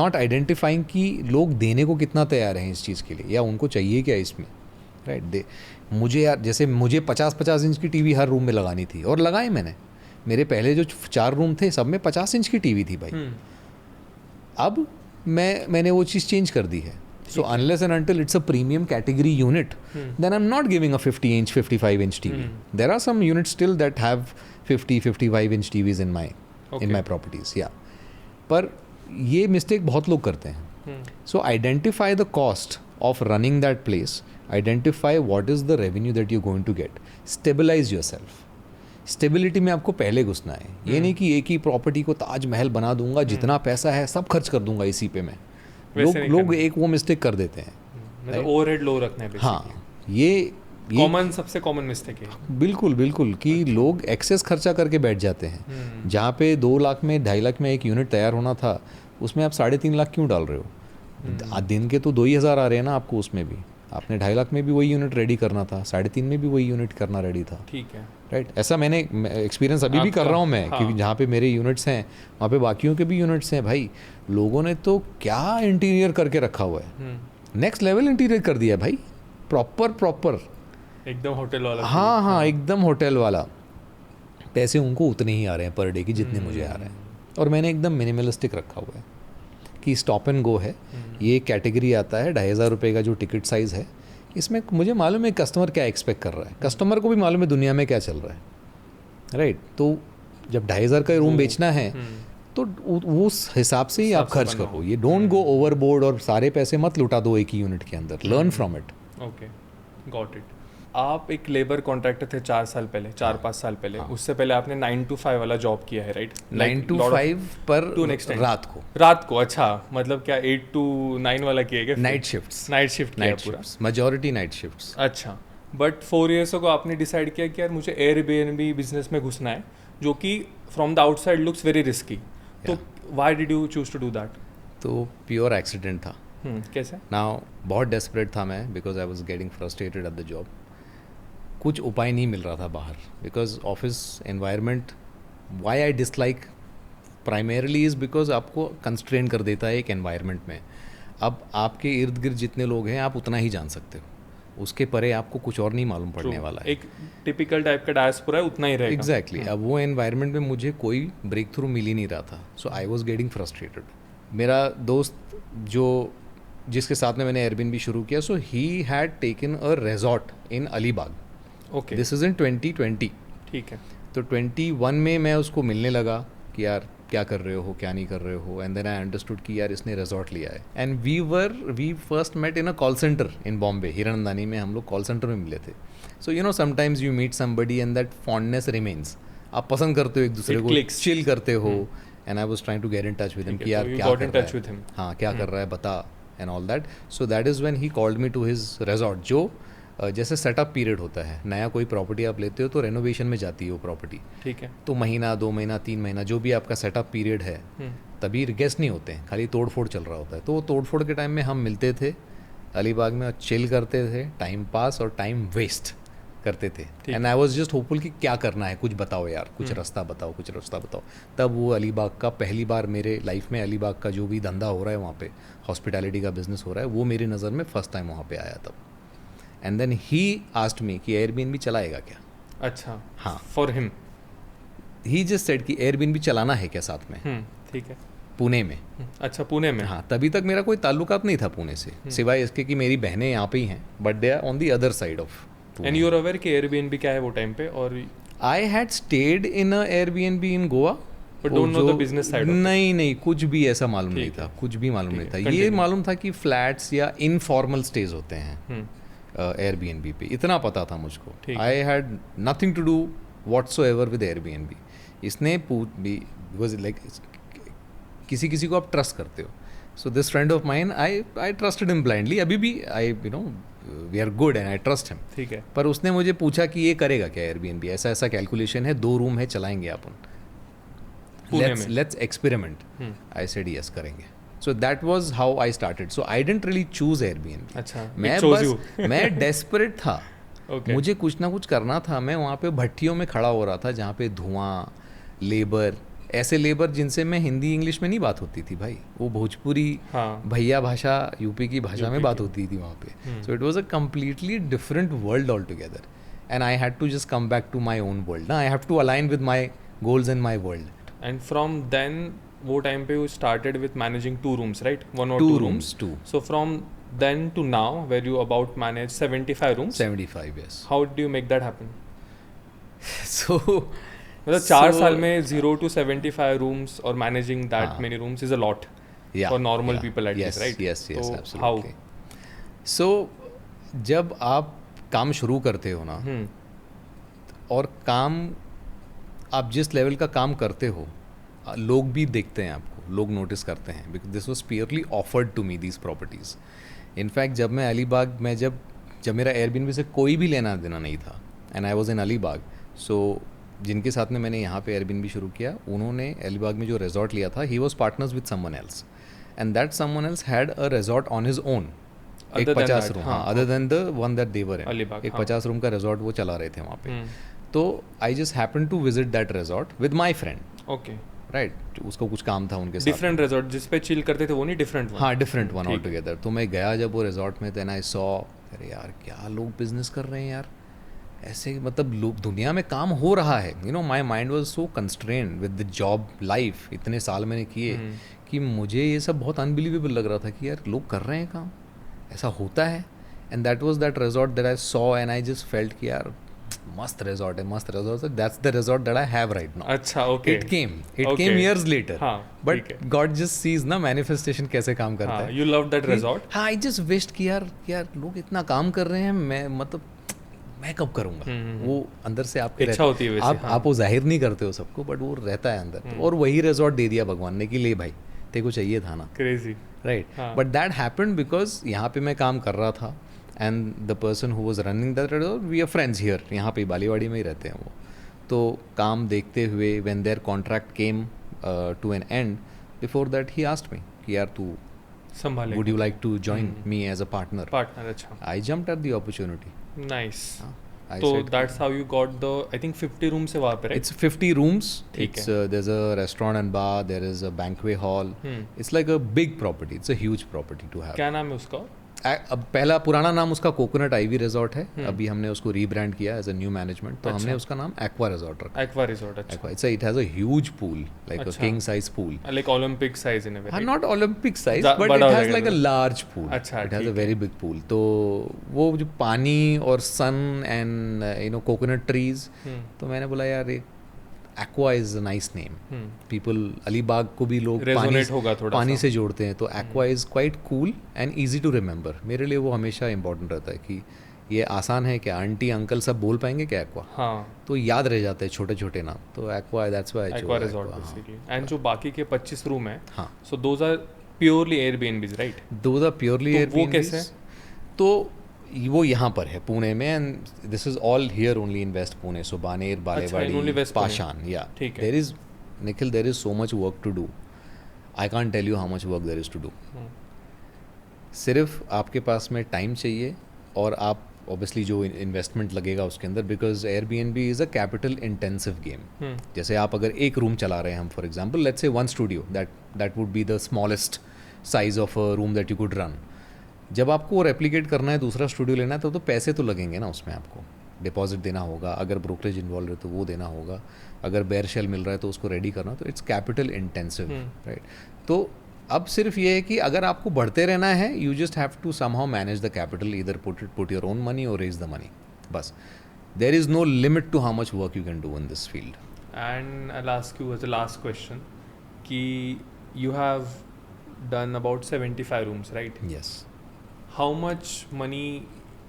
Not identifying कि लोग देने को कितना तैयार हैं इस चीज़ के लिए, या उनको चाहिए क्या इसमें. राइट दे मुझे यार जैसे मुझे 50-50 इंच की टीवी हर रूम में लगानी थी और लगाई मैंने. मेरे पहले जो 4 रूम थे सब में 50 इंच की टीवी थी भाई. अब मैंने वो चीज़ चेंज कर दी है. So unless and until it's a premium category unit, then I'm not giving a 50 inch, 55 inch TV. There are some units still that have 50, 55 inch TVs in my properties. Yeah. पर ये mistake बहुत लोग करते हैं. So identify the cost of running that place. Identify what is the revenue that you're going to get. Stabilize yourself. Stability में आपको पहले घुसना है. ये नहीं कि एक ही प्रॉपर्टी को ताजमहल बना दूंगा, जितना पैसा है सब खर्च कर दूंगा इसी पे मैं. लोग एक वो मिस्टेक कर देते हैं, मतलब ओवरहेड लो रखना है. हाँ, ये सबसे कॉमन मिस्टेक है. बिल्कुल बिल्कुल कि लोग एक्सेस खर्चा करके बैठ जाते हैं. जहाँ पे 2 लाख में 2.5 लाख में एक यूनिट तैयार होना था, उसमें आप 3.5 लाख क्यों डाल रहे हो? दिन के तो 2 ही हज़ार आ रहे हैं ना आपको. उसमें भी आपने 2.5 लाख में भी वही यूनिट रेडी करना था, 3.5 में भी वही यूनिट करना रेडी था. ठीक है, राइट. ऐसा मैंने एक्सपीरियंस अभी भी कर रहा हूँ मैं. हाँ. क्योंकि जहाँ पे मेरे यूनिट्स हैं वहाँ पे बाकियों के भी यूनिट्स हैं. भाई लोगों ने तो क्या इंटीरियर करके रखा हुआ है, नेक्स्ट लेवल इंटीरियर कर दिया भाई. प्रॉपर एकदम होटल वाला. हाँ, एकदम होटल वाला. पैसे उनको उतने ही आ रहे हैं पर डे की जितने मुझे आ रहे हैं. और मैंने एकदम मिनिमलिस्टिक रखा हुआ है कि स्टॉप एंड गो है. ये कैटेगरी आता है 2,500 रुपये का जो टिकट साइज़ है. इसमें मुझे मालूम है कस्टमर क्या एक्सपेक्ट कर रहा है. कस्टमर को भी मालूम है दुनिया में क्या चल रहा है. राइट. तो जब 2,500 का रूम बेचना है तो उस हिसाब से ही आप खर्च करो. ये डोंट गो ओवरबोर्ड और सारे पैसे मत लुटा दो एक ही यूनिट के अंदर. Learn from it. Okay, got it. आप एक लेबर कॉन्ट्रैक्टर थे 4-5 साल पहले. उससे पहले आपने 9 to 5 वाला जॉब किया है, राइट? 9 to 5 पर रात को. अच्छा, मतलब क्या 8 to 9 वाला किया गया? नाइट शिफ्ट पूरा, मेजॉरिटी नाइट शिफ्ट्स. अच्छा, बट 4 years ago आपने डिसाइड किया कि यार मुझे एयरबीएनबी बिजनेस में घुसना है, जो कि from the outside looks very risky. तो why did you choose to do that? तो प्योर एक्सीडेंट था. कैसे? नाउ बहुत डेस्परेट था मैं, because I was getting frustrated at the job. कुछ उपाय नहीं मिल रहा था बाहर, because office environment why I dislike primarily is because आपको कंस्ट्रेन कर देता है एक एनवायरनमेंट में. अब आपके इर्द गिर्द जितने लोग हैं आप उतना ही जान सकते हो, उसके परे आपको कुछ और नहीं मालूम पड़ने वाला है. एक टिपिकल टाइप का डायस्पोरा है, उतना ही रहेगा. एग्जैक्टली. अब वो एनवायरनमेंट में मुझे कोई ब्रेक थ्रू मिल ही नहीं रहा था. So I was getting frustrated. मेरा दोस्त जिसके साथ में मैंने एयरबीएनबी शुरू किया, so he had taken a resort in Alibaug. Okay, this is in 2020. ठीक है. तो 21 में मैं उसको मिलने लगा कि यार क्या कर रहे हो, क्या नहीं कर रहे हो. एंड देन आई अंडरस्टूड कि यार इसने रिजॉर्ट लिया है. And we first met in a call centre in Bombay. Hiranandani में हम लोग कॉल सेंटर में मिले थे. So you know sometimes you meet somebody and that fondness remains. आप पसंद करते हो एक दूसरे को, चिल करते हो. And I was trying to get in touch with him कि यार क्या कर रहा है, हाँ क्या कर रहा है बता, and all that. So that is when he called me to his resort. जो जैसे सेटअप पीरियड होता है, नया कोई प्रॉपर्टी आप लेते हो तो रेनोवेशन में जाती है वो प्रॉपर्टी. ठीक है. तो महीना, 2 महीना, 3 महीना जो भी आपका सेटअप पीरियड है, तभी गेस्ट नहीं होते हैं, खाली तोड़ फोड़ चल रहा होता है. तो वो तोड़ फोड़ के टाइम में हम मिलते थे अलीबाग में और चिल करते थे, टाइम पास और टाइम वेस्ट करते थे. And I was just hopeful कि क्या करना है, कुछ बताओ यार, कुछ रास्ता बताओ. तब वो अलीबाग का पहली बार मेरे लाइफ में, अलीबाग का जो भी धंधा हो रहा है वहाँ पे, हॉस्पिटैलिटी का बिजनेस हो रहा है, वो मेरी नज़र में फर्स्ट टाइम वहाँ पे आया तब. And then he asked me कि एयरबीएनबी चलाएगा क्या. अच्छा, हाँ, for him he just said कि एयरबीएनबी चलाना है क्या साथ में. ठीक है. पुणे में. अच्छा, पुणे में. हाँ, तभी तक मेरा कोई ताल्लुकात नहीं था पुणे से, सिवाय इसके कि मेरी बहनें यहाँ पे ही हैं, but they are on the other side of. And you are aware कि एयरबीएनबी क्या है वो टाइम पे? और I had stayed in a Airbnb in Goa, but don't know the business side. नहीं, कुछ भी ऐसा मालूम नहीं था, कुछ भी मालूम नहीं था. ये मालूम था कि फ्लैट्स या इनफॉर्मल स्टेज होते हैं एयरबीएनबी पे, इतना पता था मुझको. I had nothing to do whatsoever with Airbnb. इसने बिकॉज लाइक किसी को आप ट्रस्ट करते हो. So this friend of mine, I trusted him blindly. अभी भी I we are good and I trust him. ठीक है. पर उसने मुझे पूछा कि ये करेगा क्या एयरबीएनबी, ऐसा कैलकुलेशन है, 2 रूम है, चलाएंगे अपन, let's experiment. I said yes करेंगे. So that was how I started. So I didn't really choose Airbnb. अच्छा, मैं desperate था. Okay. मुझे कुछ ना कुछ करना था. मैं वहाँ पे भट्टियों में खड़ा हो रहा था जहाँ पे धुआं, लेबर, ऐसे लेबर जिनसे मैं हिंदी इंग्लिश में नहीं बात होती थी भाई, वो भोजपुरी हाँ भैया भाषा यूपी की भाषा में यूपी बात की। होती थी वहाँ पे. So it was a completely different world all together and I had to just come back to my own world ना. I have to align with my goals and my world. And from then वो time पे you started with managing 2 rooms, राइट? 1 or 2 2 rooms. rooms, 2. So from then to now, where you about manage 75 rooms, 75, yes. how do you make that happen? So मतलब 4 So- साल में 0 to 75 rooms और managing that हाँ. many rooms is a lot yeah, for normal yeah. people at yes, least, right? Yes, yes, So absolutely. So जब आप काम शुरू करते हो ना, और काम आप जिस लेवल का काम करते हो, लोग भी देखते हैं आपको, लोग नोटिस करते हैं, because this was purely offered to me these properties. In fact जब मैं अलीबाग में जब मेरा एयरबीएनबी से कोई भी लेना देना नहीं था, and I was in Alibaug, so जिनके साथ में मैंने यहाँ पे एयरबीएनबी शुरू किया, उन्होंने अलीबाग में जो रिजॉर्ट लिया था, he was partners with someone else, and that someone else had a resort on his own. एक Other than 50 that, रूम, हाँ, हाँ, other than the one that they were in, Alibaug, एक हाँ. 50 रूम का रिजॉर्ट वो चला रहे थे वहाँ पे. तो I just happen to visit that resort with my friend, okay. Right. उसको कुछ काम था उनके साथ. डिफरेंट रिजॉर्ट जिस पे चिल करते थे वो नहीं, डिफरेंट वन. हाँ, डिफरेंट वन ऑल ठीक है. टुगेदर. तो मैं गया जब वो रिजॉर्ट में, देन आई सॉ, अरे यार क्या लोग बिजनेस कर रहे हैं यार, ऐसे मतलब लोग, दुनिया में काम हो रहा है. You know, my mind was so constrained with the job life, इतने साल मैंने किए, कि मुझे ये सब बहुत अनबिलीवेबल लग रहा था कि यार लोग कर रहे हैं काम, ऐसा होता है. And that was that resort that I saw, and I just felt कि यार मस्त रिजॉर्ट है, मस्त रिजॉर्ट है. That's the resort that I have right now. अच्छा, okay. It came Okay. years later. हाँ, But ठीक है. God just sees ना manifestation कैसे काम करता हाँ, है. you love that resort. हाँ, I just wished कि यार लोग इतना काम कर रहे हैं, मैं मतलब मैं कब करूँगा. वो अंदर से आपके इच्छा होती है वैसे, आप वो जाहिर नहीं करते हो सबको, बट वो रहता है अंदर. और वही रिजॉर्ट दे दिया भगवान ने कि ले भाई, तेरे को चाहिए था ना, Crazy. राइट. हाँ. बट दैट हैपेंड बिकॉज यहाँ पे मैं काम कर रहा था, and the person who was running that resort, we are friends here, यहाँ पे बालीवाड़ी में ही रहते हैं वो. तो काम देखते हुए when their contract came to an end, before that he asked me कि यार तू संभालेंगे. Would you like to join me as a partner. Partner. अच्छा. I jumped at the opportunity. Nice. I तो said, that's how you got the, I think 50 rooms है वहाँ पे, right? it's 50 rooms. ठीक It's there's a restaurant and bar, there is a banquet hall. It's like a big property. It's a huge property to have. क्या नाम है उसका? अब पहला पुराना नाम उसका कोकोनट आईवी रिजॉर्ट है. अभी हमने उसको रीब्रांड किया एज अ न्यू मैनेजमेंट, तो हमने उसका नाम एक्वा रिजॉर्ट रखा. Aqua resort. अच्छा. Aqua. It has a huge pool, like a अच्छा. king size pool. Like Olympic size in a way. Not Olympic size, but बड़ा it हो has जाएगा like a तो. large pool. अच्छा, It has a ठीक very big pool. तो वो जो पानी और sun and you know coconut trees, तो मैंने बोला यार ये aqua is a nice name. People Alibaug को भी लोग Resonate होगा थोड़ा पानी सा. से जोड़ते हैं, तो Aqua is quite cool and easy to remember. मेरे लिए वो हमेशा इंपॉर्टेंट रहता है कि ये आसान है क्या, आंटी अंकल सब बोल पाएंगे क्या एक्वा, हाँ. तो याद रह जाते हैं छोटे छोटे नाम. तो aqua, that's why aqua resort basically. And जो बाकी के 25 रूम है, हाँ, so those are purely Airbnbs, right? Those are purely तो वो एयरबीएनबीज. कैसे? तो वो यहाँ पर है पुणे में, and this is all here only in west Pune. So Baner, in only Balewadi, West Pune. Pashan. या ठीक है. There is, Nikhil, there is so much work to do. I can't tell you how much work there is to do. सिर्फ आपके पास में time चाहिए, और आप ऑब्वियसली जो इन्वेस्टमेंट लगेगा उसके अंदर, because Airbnb is a capital intensive game. जैसे आप अगर एक रूम चला रहे हैं, हम for example let's say one studio, that would be the smallest size of a room that you could run. जब आपको रेप्लिकेट करना है, दूसरा स्टूडियो लेना है, तो पैसे तो लगेंगे ना उसमें. आपको डिपॉजिट देना होगा, अगर ब्रोकरेज इन्वॉल्व है तो वो देना होगा, अगर बेयर शेल मिल रहा है तो उसको रेडी करना. तो इट्स कैपिटल इंटेंसिव, राइट. तो अब सिर्फ ये है कि अगर आपको बढ़ते रहना है, you just have to somehow manage the capital, either put your own money और रेज द मनी. बस, there is no limit to how much work you can do in this field. And I'll ask you as a last question कि you have done about 75 rooms, right? Yes. How much money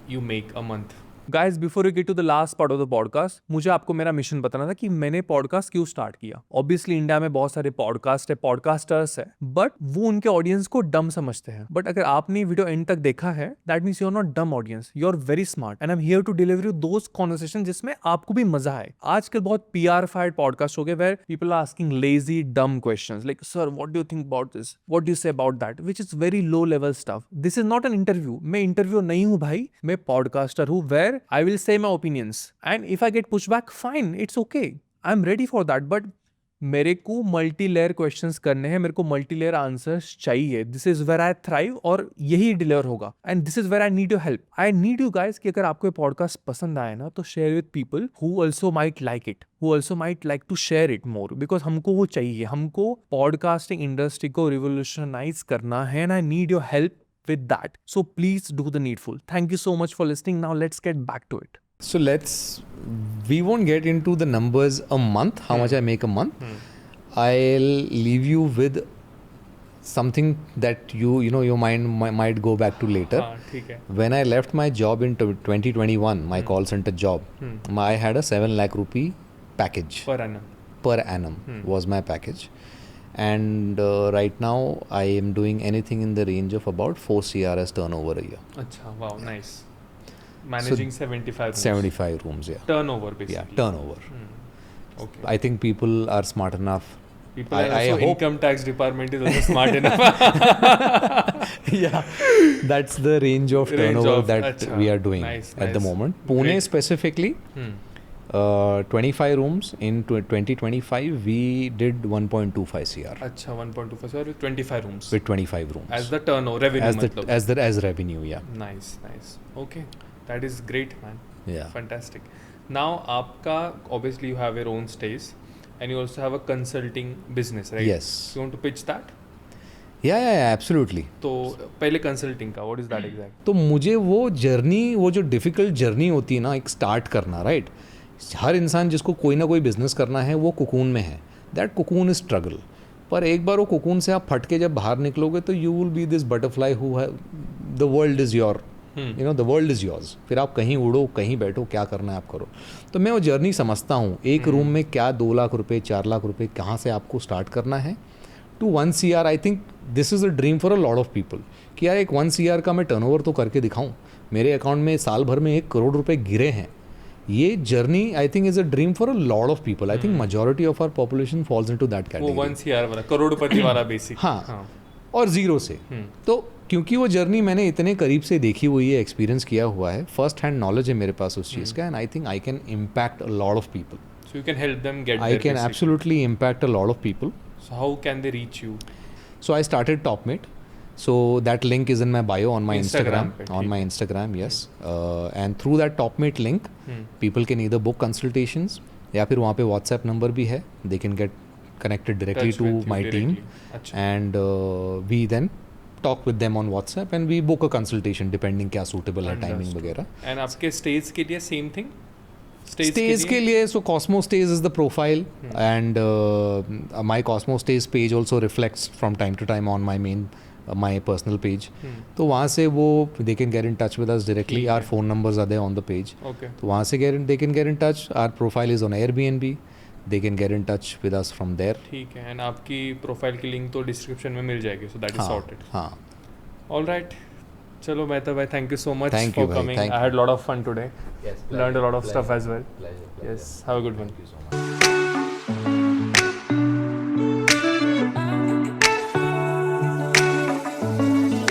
you make a month? Guys, before we get to the last part of the podcast, मुझे आपको मेरा mission बताना था कि मैंने podcast क्यों start किया. ऑब्वियसली इंडिया में बहुत सारे पॉडकास्ट है, पॉडकास्टर्स है, बट वो उनके ऑडियंस को डम समझते हैं. बट अगर आपने वीडियो एंड तक देखा है, that means you are not dumb audience, you are very smart, and I am here to deliver you those conversation जिसमें आपको भी मजा आए. आजकल बहुत PR फाइड पॉडकास्ट हो गए, where people are asking lazy dumb questions like, sir what do you think about this, what do you say about that, which is very low level stuff. This is not an interview. मैं interview नहीं हूं भाई, मैं podcaster हूं, where I will say my opinions, and if I get pushback, fine, it's okay, I'm ready for that. But मेरे को multi layer questions करने हैं, मेरे को मल्टी लेयर आंसर्स चाहिए, this is where I thrive और यही डिलीवर होगा and this is where I need your help. I need you guys कि अगर आपको ये पॉडकास्ट पसंद आए ना तो share with people who also might like it, who also might like to share it more, because हमको वो चाहिए, हमको पॉडकास्टिंग इंडस्ट्री को रिवोल्यूशनाइज करना है and I need your help with that. So please do the needful. Thank you so much for listening. Now let's get back to it. So we won't get into the numbers a month, how much I make a month. I'll leave you with something that your mind might go back to later. ठीक है. When I left my job in 2021, my call center job, I had a 7 lakh rupee package. Per annum was my package. And right now I am doing anything in the range of about 4 CRS turnover a year. Acha, wow, nice. Managing 75 rooms. 75 rooms, yeah. Turnover basically. Yeah, turnover. Okay. I think people are smart enough. People are also income tax department is also smart enough. Yeah, that's the range of turnover that we are doing at the moment. Pune specifically. 25 rooms in 2025 we did 1.25 CR. Acha, 1.25 CR with 25 rooms. With 25 rooms. As the turnover revenue. As revenue, yeah. Nice. Okay, that is great, man. Yeah. Fantastic. Now, aapka obviously you have your own stays, and you also have a consulting business, right? Yes. You want to pitch that? Yeah, absolutely. तो पहले consulting का, what is that exact? तो मुझे वो जो difficult journey होती है ना, एक स्टार्ट करना, राइट? हर इंसान जिसको कोई ना कोई बिजनेस करना है वो कुकून में है, दैट कुकून इज स्ट्रगल। पर एक बार वो कुकून से आप फट के जब बाहर निकलोगे तो you will B this butterfly who the world is your, the world is yours. फिर आप कहीं उड़ो, कहीं बैठो, क्या करना है आप करो। तो मैं वो जर्नी समझता हूँ, एक रूम में क्या 2 लाख रुपये 4 लाख रुपये कहाँ से आपको स्टार्ट करना है to 1 CR। I think this is a dream for a lot of people कि यार एक 1 CR का मैं टर्नओवर तो करके दिखाऊँ, मेरे अकाउंट में साल भर में 1 करोड़ रुपये गिरे हैं। ये journey I think is a dream for a lot of people. I think majority of our population falls into that category. वो 1 CR वाला, करोड़पति वाला बेसिक। हाँ, और जीरो से। तो क्योंकि वो जर्नी मैंने इतने करीब से देखी हुई है, एक्सपीरियंस किया हुआ है, फर्स्ट हैंड नॉलेज है मेरे पास उस चीज़ का, and I think I can impact a lot of people. So you can help them get, I can absolutely impact a lot of people. So how can they reach you? So I started TopMate. So that link is in my bio on my Instagram. Yes. And through that TopMate link, people can either book consultations या फिर वहाँ पे WhatsApp number भी है. They can get connected directly to my team. And we then talk with them on WhatsApp and we book a consultation depending क्या suitable है, timing वगैरह. And आपके stays के लिए same thing? Stays के लिए, so Cosmo Stays is the profile, and my Cosmo Stays page also reflects from time to time on my personal page. तो वहाँ से वो they can get in touch with us directly. Our phone numbers are there on the page. Okay. तो वहाँ से they can get in touch. Our profile is on Airbnb. They can get in touch with us from there. ठीक है, and आपकी profile की link तो description में मिल जाएगी, so that is sorted. हाँ. All right. Chalo, Mehta bhai, thank you so much for bhai. coming. I had a lot of fun today. Yes. Learned a lot of stuff as well. Pleasure. Yes. Have a good one. Thank you so much.